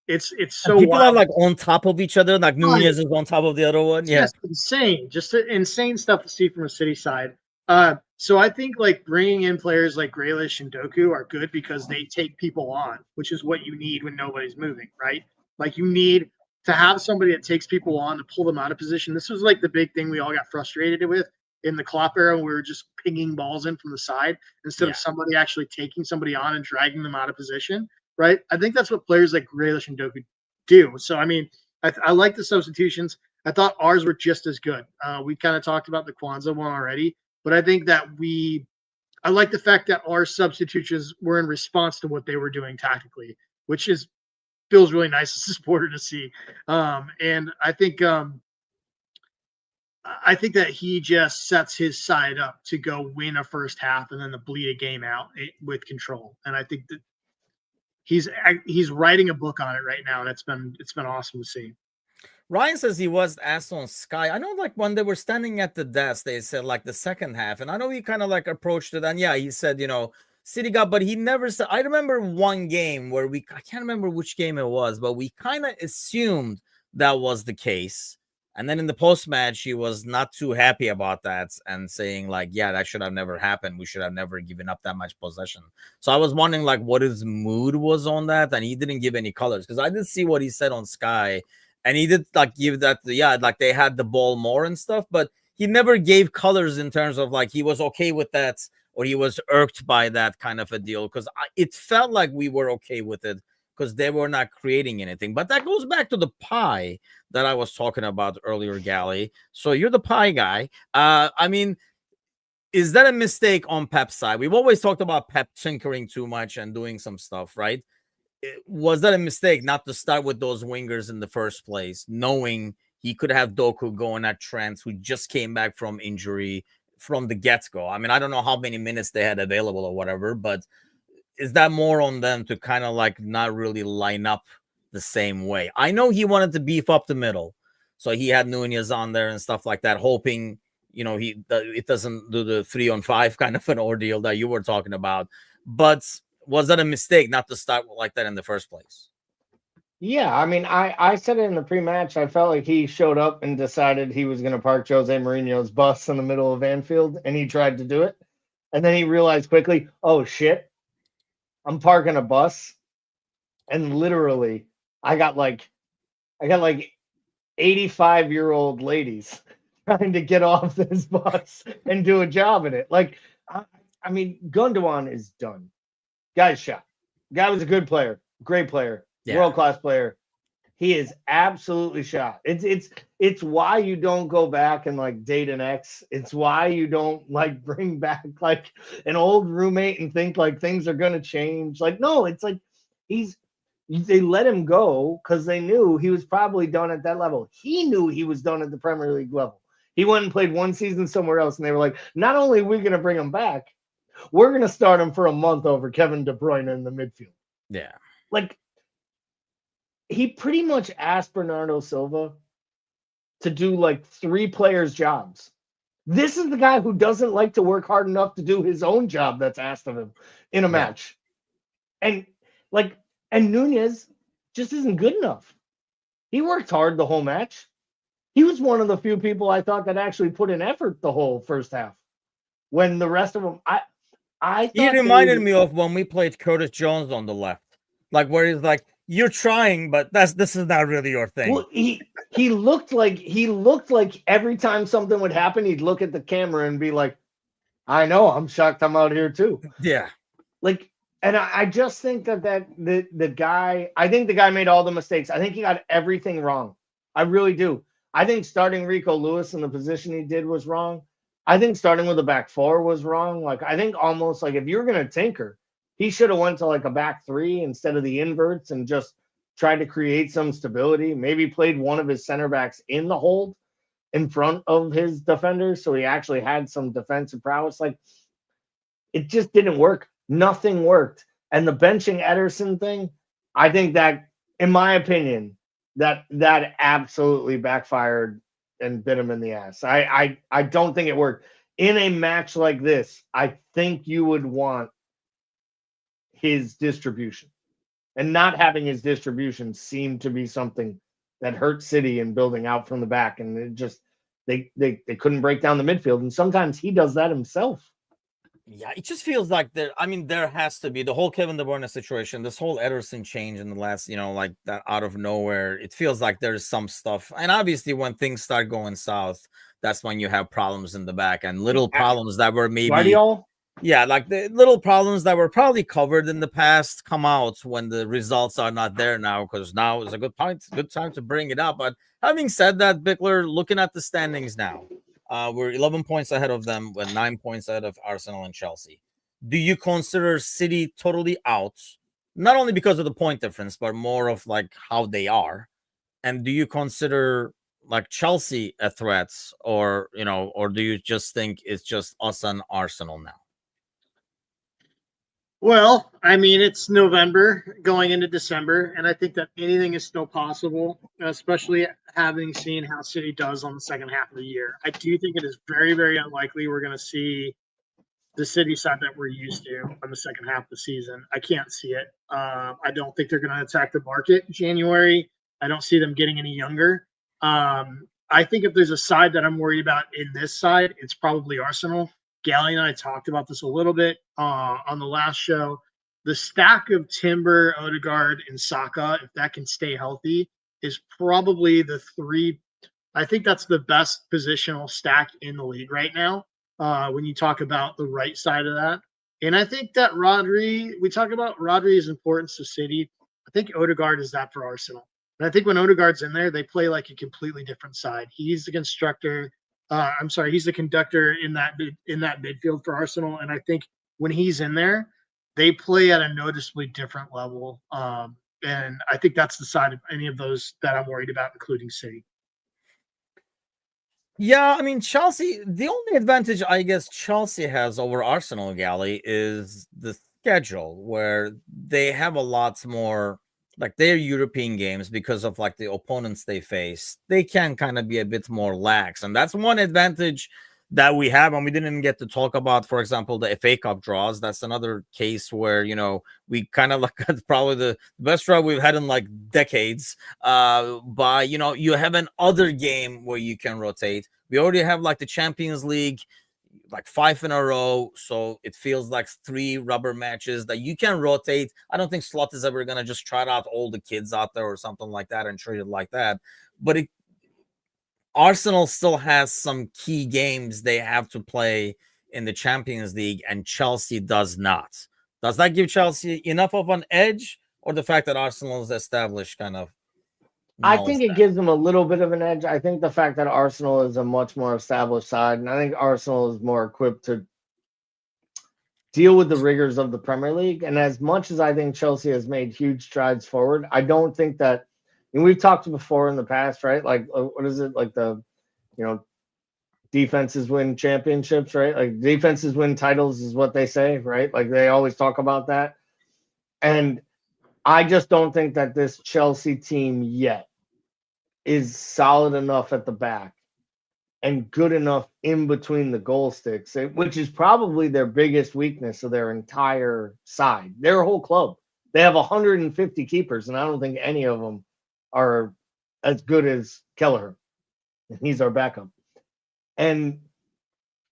It's so and people wild. are like on top of each other, like Nunez is on top of the other one. Just insane, just insane stuff to see from a City side. So I think bringing in players like Grealish and Doku are good because they take people on, which is what you need when nobody's moving, right? You need to have somebody that takes people on to pull them out of position. This was the big thing we all got frustrated with in the Klopp era. We were just pinging balls in from the side instead of somebody actually taking somebody on and dragging them out of position, right? I think that's what players like Grealish and Doku do. So, I mean, I like the substitutions. I thought ours were just as good. We kind of talked about the Kwanzaa one already. But I think that I like the fact that our substitutions were in response to what they were doing tactically, which feels really nice as a supporter to see. And I think that he just sets his side up to go win a first half and then to bleed a game out with control. And I think that he's writing a book on it right now, and it's been awesome to see. Ryan says he was asked on Sky. I know, when they were standing at the desk, they said the second half, and I know he kind of approached it, and he said, City got, but he never said. I remember one game where I can't remember which game it was, but we kind of assumed that was the case. And then in the post match, he was not too happy about that and saying like, yeah, that should have never happened. We should have never given up that much possession. So I was wondering like what his mood was on that. And he didn't give any colors because I did see what he said on Sky. And he did like give that, like they had the ball more and stuff, but he never gave colors in terms of like he was okay with that or he was irked by that kind of a deal because it felt like we were okay with it because they were not creating anything. But that goes back to the pie that I was talking about earlier, Gally. So you're the pie guy. I mean, is that a mistake on Pep's side? We've always talked about Pep tinkering too much and doing some stuff, right? Was that a mistake not to start with those wingers in the first place, knowing he could have Doku going at Trent, who just came back from injury from the get-go? I mean, I don't know how many minutes they had available or whatever, but is that more on them to kind of like not really line up the same way? I know he wanted to beef up the middle, so he had Nunez on there and stuff like that, hoping, it doesn't do the 3-on-5 kind of an ordeal that you were talking about. But was that a mistake not to start like that in the first place? Yeah, I mean, I said it in the pre-match. I felt like he showed up and decided he was going to park Jose Mourinho's bus in the middle of Anfield, and he tried to do it. And then he realized quickly, oh, shit, I'm parking a bus. And literally, I got like 85-year-old ladies trying to get off this bus and do a job in it. Like, I mean, Gundogan is done. Guy's shot. Guy was a good player, great player. World-class player. He is absolutely shot. It's why you don't go back and like date an ex. It's why you don't like bring back like an old roommate and think like things are gonna change. Like, no, it's like they let him go because they knew he was probably done at that level. He knew he was done at the Premier League level. He went and played one season somewhere else, and they were like, not only are we gonna bring him back, we're gonna start him for a month over Kevin De Bruyne in the midfield. Yeah. Like, he pretty much asked Bernardo Silva to do like 3 players' jobs. This is the guy who doesn't like to work hard enough to do his own job that's asked of him in a match. And Nunez just isn't good enough. He worked hard the whole match. He was one of the few people I thought that actually put in effort the whole first half. When the rest of them, I thought he reminded me of when we played Curtis Jones on the left, like where he's like, you're trying, but this is not really your thing. Well, he looked like every time something would happen, he'd look at the camera and be like, I know, I'm shocked I'm out here too. Yeah. Like, and I just think the guy, I think the guy made all the mistakes. I think he got everything wrong. I really do. I think starting Rico Lewis in the position he did was wrong. I think starting with a back 4 was wrong. Like, I think almost like if you're going to tinker, he should have went to like a back 3 instead of the inverts and just tried to create some stability. Maybe played one of his center backs in the hold in front of his defenders, so he actually had some defensive prowess. Like, it just didn't work. Nothing worked. And the benching Ederson thing, I think that, in my opinion, that absolutely backfired and bit him in the ass. I don't think it worked. In a match like this, I think you would want his distribution, and not having his distribution seemed to be something that hurt City in building out from the back, and it just they couldn't break down the midfield, and sometimes he does that himself. Yeah, it just feels like there has to be the whole Kevin De Bruyne situation, this whole Ederson change in the last, like that out of nowhere. It feels like there's some stuff, and obviously when things start going south, that's when you have problems in the back and little problems that were maybe Guardiola? Yeah, like the little problems that were probably covered in the past come out when the results are not there now, because now is a good time to bring it up. But having said that, Bickler, looking at the standings now, we're 11 points ahead of them, with 9 points ahead of Arsenal and Chelsea. Do you consider City totally out, not only because of the point difference, but more of like how they are? And do you consider like Chelsea a threat, or or do you just think it's just us and Arsenal now? Well, I mean, it's November going into December, and I think that anything is still possible, especially having seen how City does on the second half of the year. I do think it is very, very unlikely we're going to see the City side that we're used to on the second half of the season. I can't see it. I don't think they're going to attack the market in January. I don't see them getting any younger. I think if there's a side that I'm worried about in this side, it's probably Arsenal. Gally and I talked about this a little bit on the last show. The stack of Timber, Odegaard, and Saka, if that can stay healthy, is probably the three. I think that's the best positional stack in the league right now when you talk about the right side of that. And I think that we talk about Rodri's importance to City. I think Odegaard is that for Arsenal. And I think when Odegaard's in there, they play like a completely different side. He's the constructor. He's the conductor in that midfield for Arsenal. And I think when he's in there, they play at a noticeably different level. And I think that's the side of any of those that I'm worried about, including City. Yeah, I mean, Chelsea, the only advantage I guess Chelsea has over Arsenal, Gally, is the schedule, where they have a lot more, like their European games, because of like the opponents they face, they can kind of be a bit more lax. And that's one advantage that we have. And we didn't get to talk about, for example, the FA Cup draws. That's another case where, we kind of like probably the best draw we've had in like decades. But, you have an other game where you can rotate. We already have like the Champions League, like 5 in a row. So it feels like 3 rubber matches that you can rotate. I don't think Slot is ever going to just trot out all the kids out there or something like that and treat it like that. But Arsenal still has some key games they have to play in the Champions League, and Chelsea does not. Does that give Chelsea enough of an edge, or the fact that Arsenal is established kind of? I think it gives them a little bit of an edge. I think the fact that Arsenal is a much more established side, and I think Arsenal is more equipped to deal with the rigors of the Premier League. And as much as I think Chelsea has made huge strides forward, I don't think that, and we've talked before in the past, right? Like, what is it? Like defenses win championships, right? Like defenses win titles is what they say, right? Like they always talk about that. And I just don't think that this Chelsea team yet is solid enough at the back and good enough in between the goal sticks, which is probably their biggest weakness of their entire side. Their whole club. They have 150 keepers, and I don't think any of them are as good as Kelleher. He's our backup. And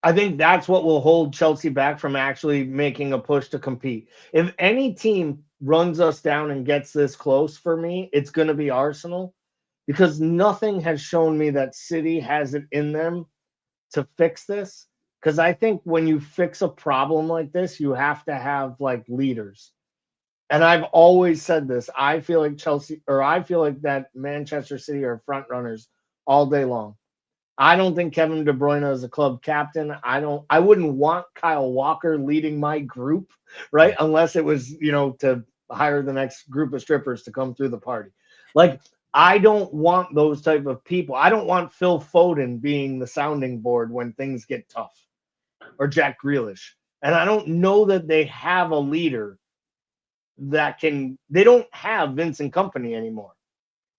I think that's what will hold Chelsea back from actually making a push to compete. If any team runs us down and gets this close for me, it's going to be Arsenal, because nothing has shown me that City has it in them to fix this. Because I think when you fix a problem like this, you have to have like leaders. And I've always said this. I feel like that Manchester City are front runners all day long. I don't think Kevin De Bruyne is a club captain. I wouldn't want Kyle Walker leading my group, right? Unless it was, to hire the next group of strippers to come through the party. Like, I don't want those type of people. I don't want Phil Foden being the sounding board when things get tough, or Jack Grealish. And I don't know that they have a leader that they don't have Vincent Kompany anymore.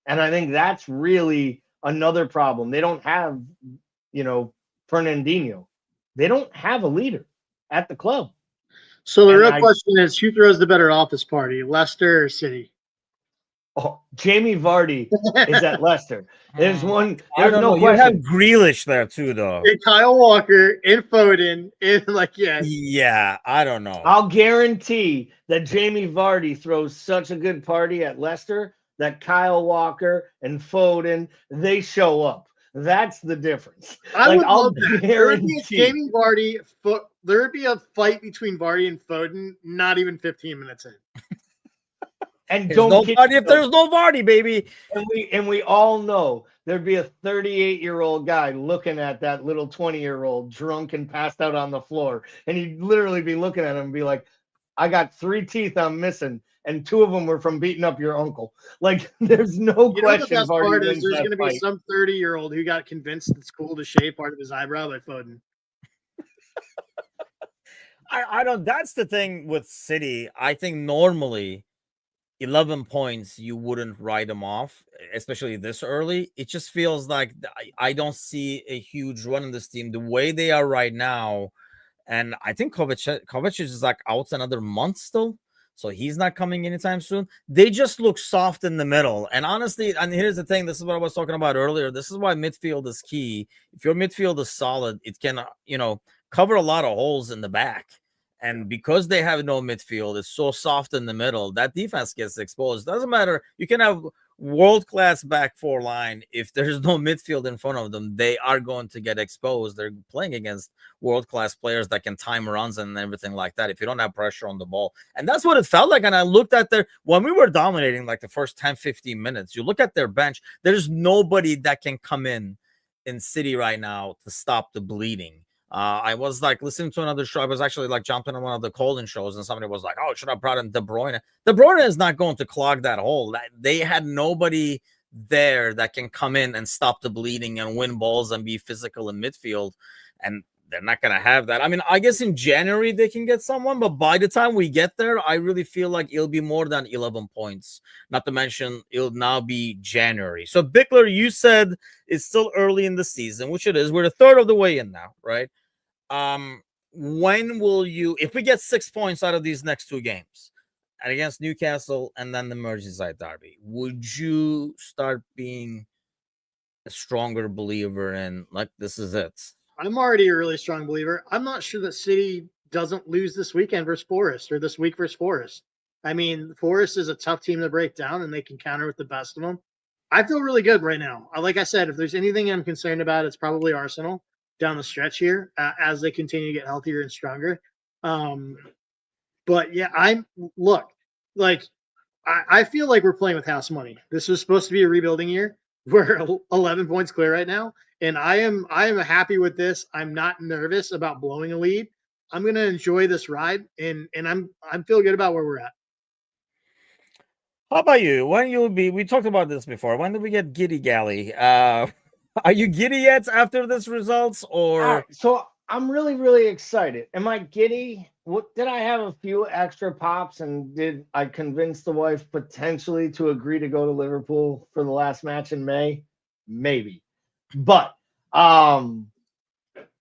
And I think that's really another problem. They don't have, Fernandinho. They don't have a leader at the club. So the real question is, who throws the better office party, Leicester or City? Oh, Jamie Vardy is at Leicester. There's no question. You have Grealish there too, though. And Kyle Walker and Foden, and Yeah, I don't know. I'll guarantee that Jamie Vardy throws such a good party at Leicester that Kyle Walker and Foden, they show up. That's the difference. I would love that. There would be Jamie Vardy. There would be a fight between Vardy and Foden, not even 15 minutes in. And there's there's no Vardy, baby. And we all know there'd be a 38-year-old guy looking at that little 20-year-old drunk and passed out on the floor. And he'd literally be looking at him and be like, I got 3 teeth I'm missing, and 2 of them were from beating up your uncle. Like, there's no question. The best part is there's going to be some 30-year-old who got convinced it's cool to shave part of his eyebrow by Foden. I don't. That's the thing with City. I think normally 11 points, you wouldn't write them off, especially this early. It just feels like I don't see a huge run in this team the way they are right now. And I think Kovacic is like out another month still. So he's not coming anytime soon. They just look soft in the middle. And honestly, and here's the thing, this is what I was talking about earlier. This is why midfield is key. If your midfield is solid, it can, cover a lot of holes in the back. And because they have no midfield, it's so soft in the middle, that defense gets exposed. Doesn't matter. You can have world-class back four line. If there's no midfield in front of them, they are going to get exposed. They're playing against world-class players that can time runs and everything like that if you don't have pressure on the ball. And that's what it felt like. And I looked at when we were dominating like the first 10, 15 minutes, you look at their bench, there's nobody that can come in City right now to stop the bleeding. I was like listening to another show. I was actually like jumping on one of the Colin shows, and somebody was like, "Oh, should I brought in De Bruyne?" De Bruyne is not going to clog that hole. They had nobody there that can come in and stop the bleeding and win balls and be physical in midfield, and they're not going to have that. I mean, I guess in January they can get someone, but by the time we get there, I really feel like it'll be more than 11 points. Not to mention, it'll now be January. So, Bickler, you said it's still early in the season, which it is. We're a third of the way in now, right? When will you, if we get 6 points out of these next two games, and against Newcastle and then the Merseyside derby, would you start being a stronger believer in like this is it? I'm already a really strong believer. I'm not sure that City doesn't lose this weekend versus Forest or this week versus Forest. I mean, Forest is a tough team to break down, and they can counter with the best of them. I feel really good right now. Like I said, if there's anything I'm concerned about, it's probably Arsenal down the stretch here as they continue to get healthier and stronger. But yeah, I feel like we're playing with house money. This was supposed to be a rebuilding year. We're 11 points clear right now, and I am happy with this. I'm not nervous about blowing a lead. I'm going to enjoy this ride, and I'm feel good about where we're at. How about you? When you'll be? We talked about this before. When do we get giddy galley? Are you giddy yet after this results, or? Right, so I'm really, really excited. Am I giddy? Did I have a few extra pops, and did I convince the wife potentially to agree to go to Liverpool for the last match in May? Maybe, but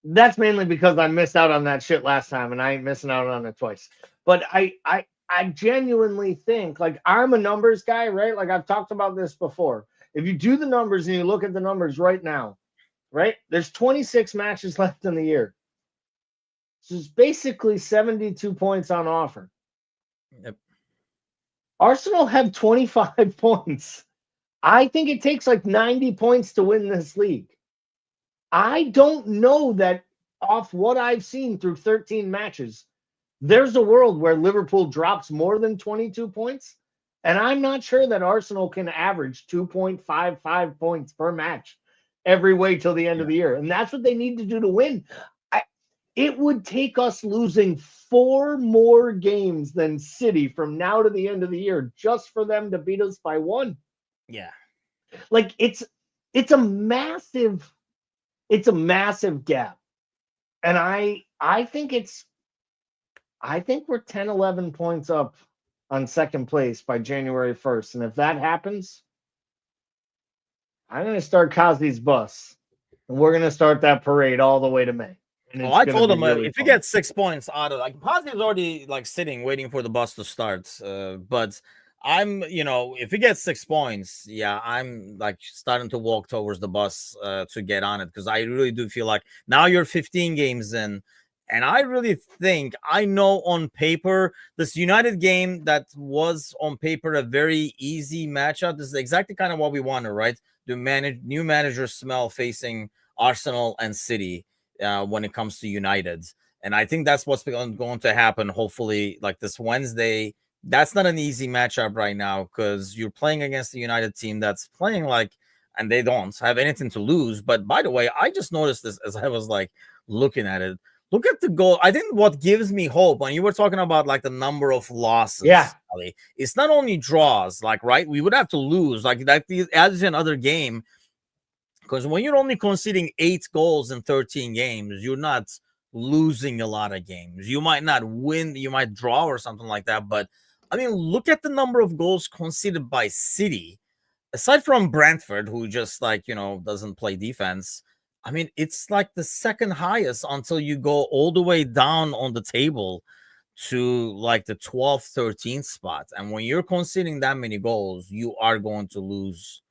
that's mainly because I missed out on that shit last time, and I ain't missing out on it twice. But I genuinely think, like, I'm a numbers guy, right? Like I've talked about this before. If you do the numbers and you look at the numbers right now, right, there's 26 matches left in the year. So it's basically 72 points on offer. Yep. Arsenal have 25 points. I think it takes like 90 points to win this league. I don't know that off what I've seen through 13 matches, there's a world where Liverpool drops more than 22 points. And I'm not sure that Arsenal can average 2.55 points per match every way till the end of the year. And that's what they need to do to win. It would take us losing 4 more games than City from now to the end of the year just for them to beat us by 1. Yeah. Like it's a massive gap. And I think we're 10, 11 points up on second place by January 1st. And if that happens, I'm going to start Kazi's bus. And we're going to start that parade all the way to May. Oh, I told him if you get 6 points out of like Kazi is already like sitting waiting for the bus to start. But I'm, if you get 6 points, yeah, I'm like starting to walk towards the bus to get on it, because I really do feel like now you're 15 games in. And I really think, I know on paper, this United game that was on paper a very easy matchup. This is exactly kind of what we wanted, right? The new manager smell facing Arsenal and City when it comes to United. And I think that's what's going to happen, hopefully, like this Wednesday. That's not an easy matchup right now, because you're playing against the United team that's playing like, and they don't have anything to lose. But by the way, I just noticed this as I was like looking at it. Look at the goal. I think what gives me hope, when you were talking about like the number of losses, Ali, it's not only draws, like, right? We would have to lose, like that adds another game, because when you're only conceding 8 goals in 13 games, you're not losing a lot of games. You might not win, you might draw or something like that. But I mean, look at the number of goals conceded by City, aside from Brentford, who just like, doesn't play defense. I mean, it's like the second highest until you go all the way down on the table to like the 12th, 13th spot. And when you're conceding that many goals, you are going to lose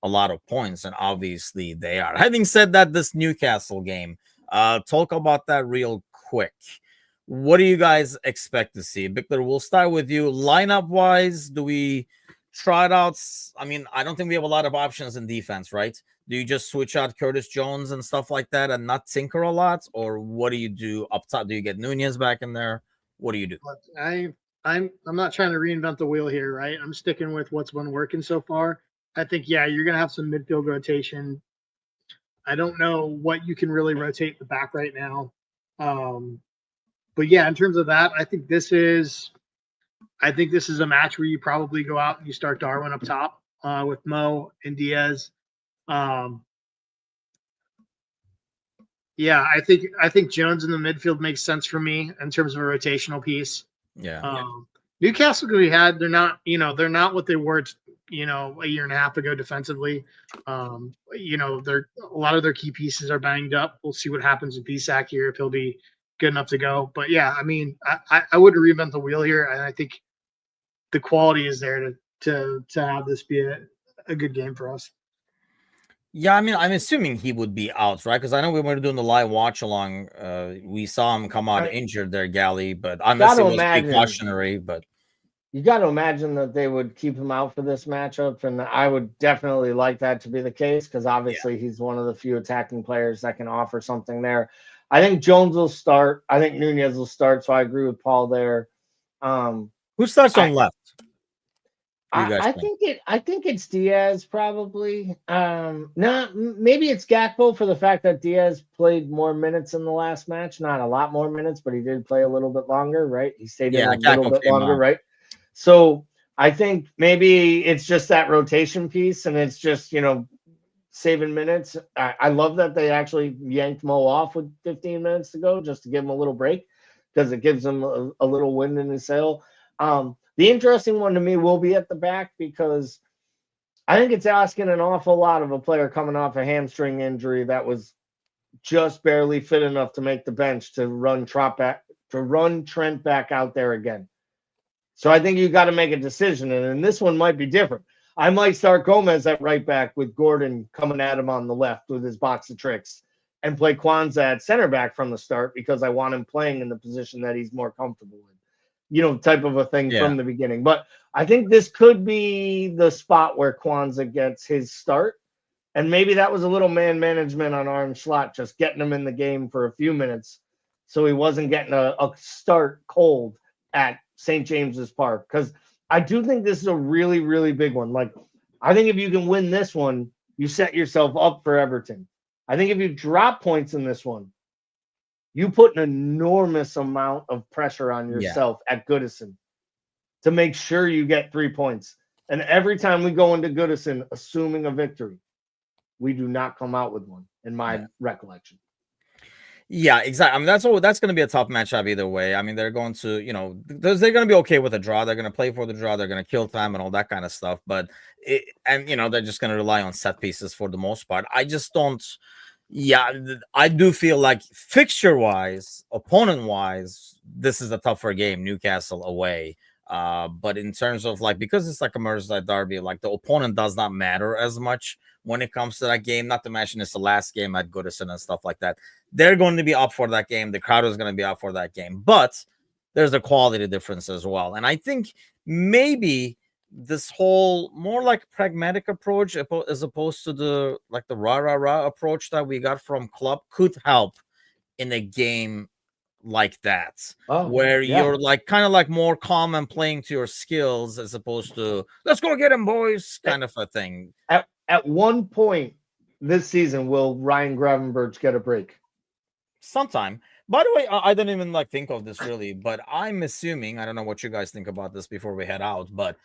a lot of points. And obviously they are. Having said that, this Newcastle game, talk about that real quick. What do you guys expect to see? Victor, we'll start with you. Lineup wise, do we try it out? I mean, I don't think we have a lot of options in defense, right? Do you just switch out Curtis Jones and stuff like that and not tinker a lot? Or what do you do up top? Do you get Nunez back in there? What do you do? I'm not trying to reinvent the wheel here, right? I'm sticking with what's been working so far. I think, yeah, you're gonna have some midfield rotation. I don't know what you can really rotate the back right now. But yeah, in terms of that, I think this is a match where you probably go out and you start Darwin up top with Mo and Diaz. Yeah, I think Jones in the midfield makes sense for me in terms of a rotational piece. Yeah. Newcastle we had, they're not what they were, a year and a half ago defensively. They're a lot of their key pieces are banged up. We'll see what happens with Bisak here if he'll be good enough to go. But yeah, I mean, I wouldn't reinvent the wheel here, and I think the quality is there to have this be a good game for us. Yeah, I mean, I'm assuming he would be out, right? Because I know we were doing the live watch along. We saw him come out injured there, Gally, but unless it was precautionary. But you got to imagine that they would keep him out for this matchup, and I would definitely like that to be the case because obviously he's one of the few attacking players that can offer something there. I think Jones will start. I think Nunez will start. So I agree with Paul there. Who starts on left? I think it's Diaz probably. Maybe it's Gakpo for the fact that Diaz played more minutes in the last match. Not a lot more minutes, but he did play a little bit longer, right? He stayed in a little bit longer, right? So I think maybe it's just that rotation piece, and it's just saving minutes. I love that they actually yanked Mo off with 15 minutes to go just to give him a little break because it gives him a little wind in his sail. The interesting one to me will be at the back because I think it's asking an awful lot of a player coming off a hamstring injury that was just barely fit enough to make the bench to run Trent back out there again. So I think you got to make a decision, and this one might be different. I might start Gomez at right back with Gordon coming at him on the left with his box of tricks and play Kwanzaa at center back from the start because I want him playing in the position that he's more comfortable in. Type of a thing from the beginning. But I think this could be the spot where Kwanzaa gets his start. And maybe that was a little man management on Arne Slot, just getting him in the game for a few minutes so he wasn't getting a start cold at St. James's Park. Because I do think this is a really, really big one. Like, I think if you can win this one, you set yourself up for Everton. I think if you drop points in this one, you put an enormous amount of pressure on yourself at Goodison to make sure you get 3 points. And every time we go into Goodison, assuming a victory, we do not come out with one, in my recollection. Yeah, exactly. I mean, that's going to be a tough matchup either way. I mean, they're going to, they're going to be okay with a draw. They're going to play for the draw. They're going to kill time and all that kind of stuff. But, they're just going to rely on set pieces for the most part. I just don't. Yeah, I do feel like fixture-wise, opponent-wise, this is a tougher game, Newcastle away. But in terms of because it's like a Merseyside derby, the opponent does not matter as much when it comes to that game. Not to mention it's the last game at Goodison and stuff like that. They're going to be up for that game. The crowd is going to be up for that game. But there's a quality difference as well. And I think maybe this whole more pragmatic approach as opposed to the rah approach that we got from Klopp could help in a game like that, where you're kind of more calm and playing to your skills as opposed to let's go get him, boys, kind of a thing. At one point this season, will Ryan Gravenberch get a break? Sometime. By the way, I didn't even think of this really, but I'm assuming, I don't know what you guys think about this before we head out, but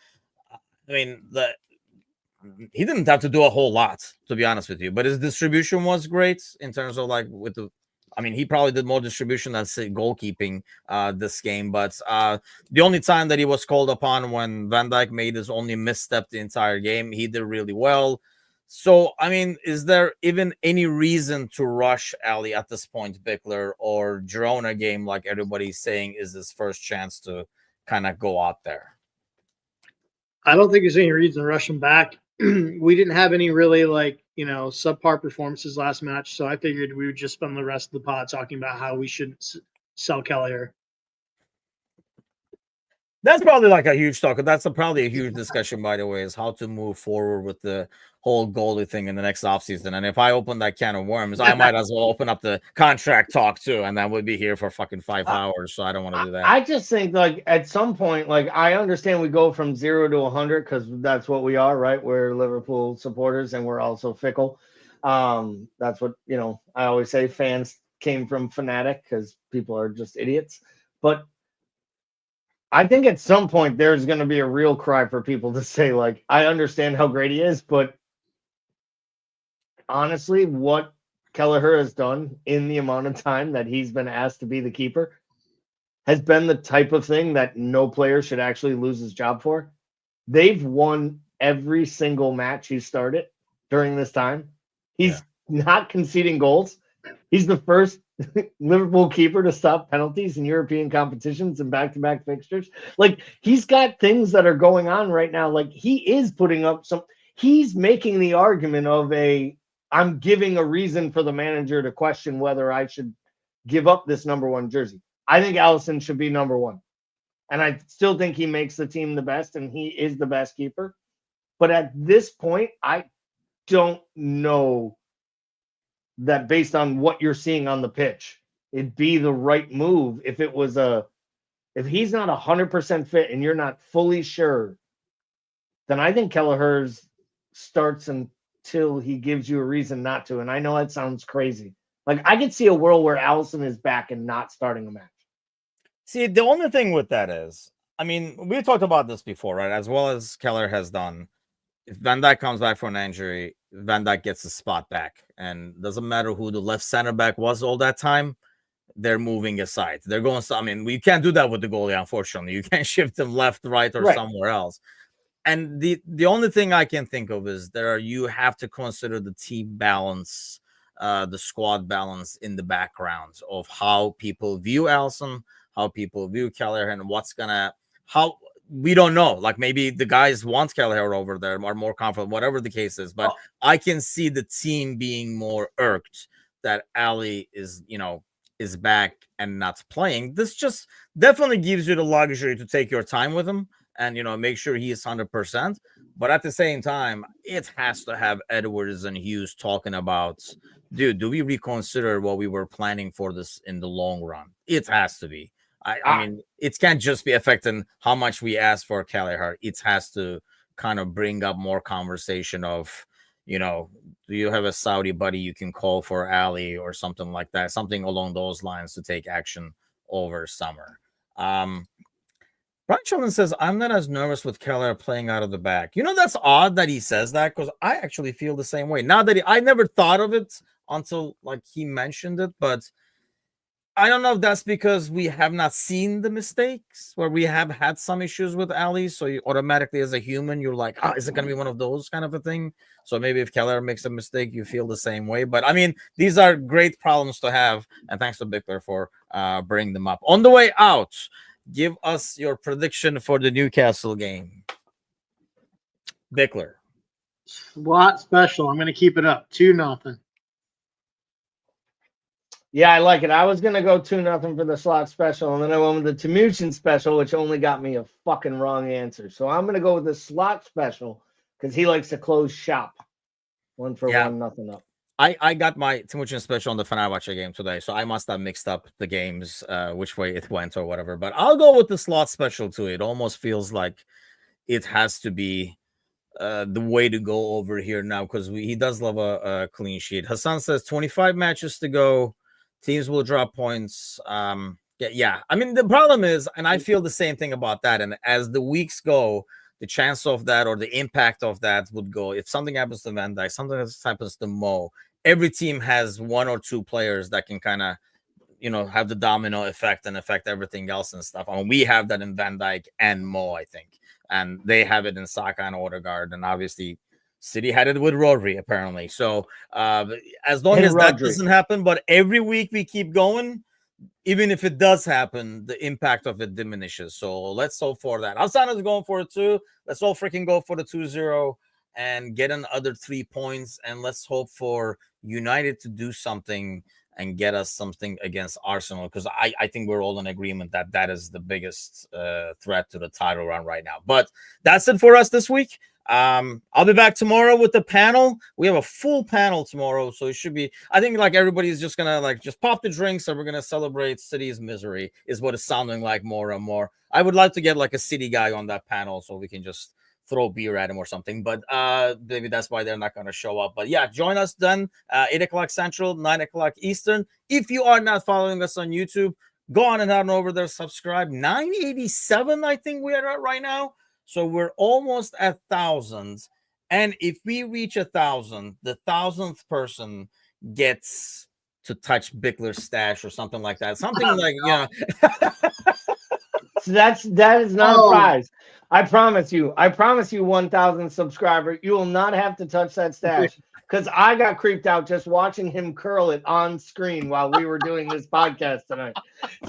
I mean, he didn't have to do a whole lot, to be honest with you, but his distribution was great in terms of he probably did more distribution than goalkeeping this game, but the only time that he was called upon when Van Dijk made his only misstep the entire game, he did really well. So, I mean, is there even any reason to rush Ali at this point, Bickler, or Girona game, like everybody's saying, is his first chance to kind of go out there? I don't think there's any reason to rush him back. We didn't have any really subpar performances last match, so I figured we would just spend the rest of the pod talking about how we should sell Kelleher. That's probably like a huge talk. That's probably a huge discussion, by the way, is how to move forward with the whole goalie thing in the next offseason. And if I open that can of worms, I might as well open up the contract talk too, and then we'd be here for fucking 5 hours. So I don't want to do that. I just think like at some point, like I understand we go from 0 to 100 because that's what we are, right? We're Liverpool supporters and we're also fickle. That's what I always say. Fans came from fanatic because people are just idiots, but I think at some point there's going to be a real cry for people to say, like, I understand how great he is, but honestly, what Kelleher has done in the amount of time that he's been asked to be the keeper has been the type of thing that no player should actually lose his job for. They've won every single match he started during this time. He's not conceding goals. He's the first Liverpool keeper to stop penalties in European competitions and back-to-back fixtures. Like, he's got things that are going on right now. Like, he is putting up he's making the argument of I'm giving a reason for the manager to question whether I should give up this number 1 jersey. I think Alisson should be number 1. And I still think he makes the team the best and he is the best keeper. But at this point, I don't know that based on what you're seeing on the pitch, it'd be the right move if he's not 100% fit and you're not fully sure, then I think Kelleher's starts until he gives you a reason not to. And I know that sounds crazy. Like, I could see a world where Alisson is back and not starting a match. See, the only thing with that is, I mean, we talked about this before, right? As well as Keller has done. If Van Dijk comes back from an injury, Van Dijk gets his spot back. And doesn't matter who the left center back was all that time, they're moving aside. They're going, I mean, we can't do that with the goalie, unfortunately. You can't shift him left, right, or somewhere else. And the only thing I can think of is you have to consider the team balance, the squad balance in the background of how people view Alisson, how people view Kelleher, and how we don't know. Like, maybe the guys want Kelleher over there, are more confident, whatever the case is. But I can see the team being more irked that Ali is back and not playing. This just definitely gives you the luxury to take your time with him and make sure he is 100%. But at the same time, it has to have Edwards and Hughes talking about, dude, do we reconsider what we were planning for this in the long run? It has to be. I mean, it can't just be affecting how much we ask for Kelleher. It has to kind of bring up more conversation of, do you have a Saudi buddy you can call for Ali or something like that, something along those lines to take action over summer. Brian Sheldon says, I'm not as nervous with Kelleher playing out of the back. That's odd that he says that, because I actually feel the same way. Now that I never thought of it until he mentioned it, but I don't know if that's because we have not seen the mistakes where we have had some issues with Ali. So you automatically, as a human, you're like, is it going to be one of those kind of a thing? So maybe if Kelleher makes a mistake, you feel the same way. But I mean, these are great problems to have. And thanks to Bickler for bringing them up. On the way out, give us your prediction for the Newcastle game. Bickler. Slot special. I'm going to keep it up. 2-0. Yeah, I like it. I was going to go 2-0 for the slot special, and then I went with the Timuchin special, which only got me a fucking wrong answer. So I'm going to go with the slot special because he likes to close shop. 1-1, nothing up. I got my Timuchin special on the Fenerbahce game today, so I must have mixed up the games, which way it went or whatever. But I'll go with the slot special too. It almost feels like it has to be the way to go over here now, because he does love a clean sheet. Hassan says 25 matches to go. Teams will drop points. Yeah. I mean, the problem is, and I feel the same thing about that. And as the weeks go, the chance of that or the impact of that would go. If something happens to Van Dijk, something happens to Mo, every team has 1 or 2 players that can kind of, have the domino effect and affect everything else and stuff. I mean, we have that in Van Dijk and Mo, I think. And they have it in Saka and Odegaard. And obviously, City had it with Rodri, apparently. So as long And as that Rodri. doesn't happen, but every week we keep going, even if it does happen, the impact of it diminishes. So let's hope for that. Alzano's going for it too. Let's all freaking go for the 2-0 and get another 3 points. And let's hope for United to do something and get us something against Arsenal, because I think we're all in agreement that that is the biggest threat to the title run right now. But that's it for us this week. I'll be back tomorrow with the panel. We have a full panel tomorrow, so it should be, I think, like, everybody's just gonna like just pop the drinks and we're gonna celebrate City's misery is what it's sounding like more and more. I would like to get like a City guy on that panel so we can just throw beer at him or something, but maybe that's why they're not going to show up. But yeah, join us then 8 o'clock Central, 9 o'clock Eastern. If you are not following us on YouTube, go on and on over there, subscribe. 987 I think we are at right now, so we're almost at 1,000. And if we reach 1,000, the 1,000th person gets to touch Bickler's stash or something like that, something like, you know. So that is not a prize. I promise you 1,000 subscriber, you will not have to touch that stash, because I got creeped out just watching him curl it on screen while we were doing this podcast tonight.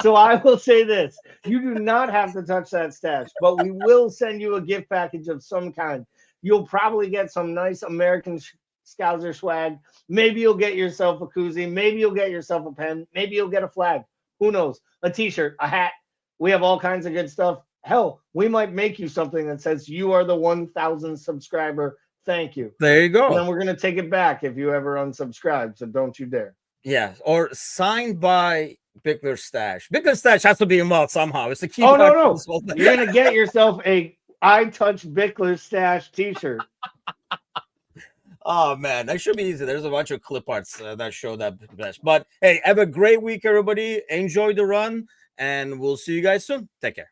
So I will say this, you do not have to touch that stash, but we will send you a gift package of some kind. You'll probably get some nice American Scouser swag. Maybe you'll get yourself a koozie. Maybe you'll get yourself a pen. Maybe you'll get a flag. Who knows? A t-shirt, a hat. We have all kinds of good stuff. Hell, we might make you something that says you are the 1,000 subscriber. Thank you. There you go. And then we're going to take it back if you ever unsubscribe. So don't you dare. Yeah. Or signed by Bickler's stash. Bickler's stash has to be involved somehow. It's a key. Oh, no. You're going to get yourself a I Touch Bickler's Stash t-shirt. Oh, man. That should be easy. There's a bunch of clip arts that show that best. But hey, have a great week, everybody. Enjoy the run. And we'll see you guys soon. Take care.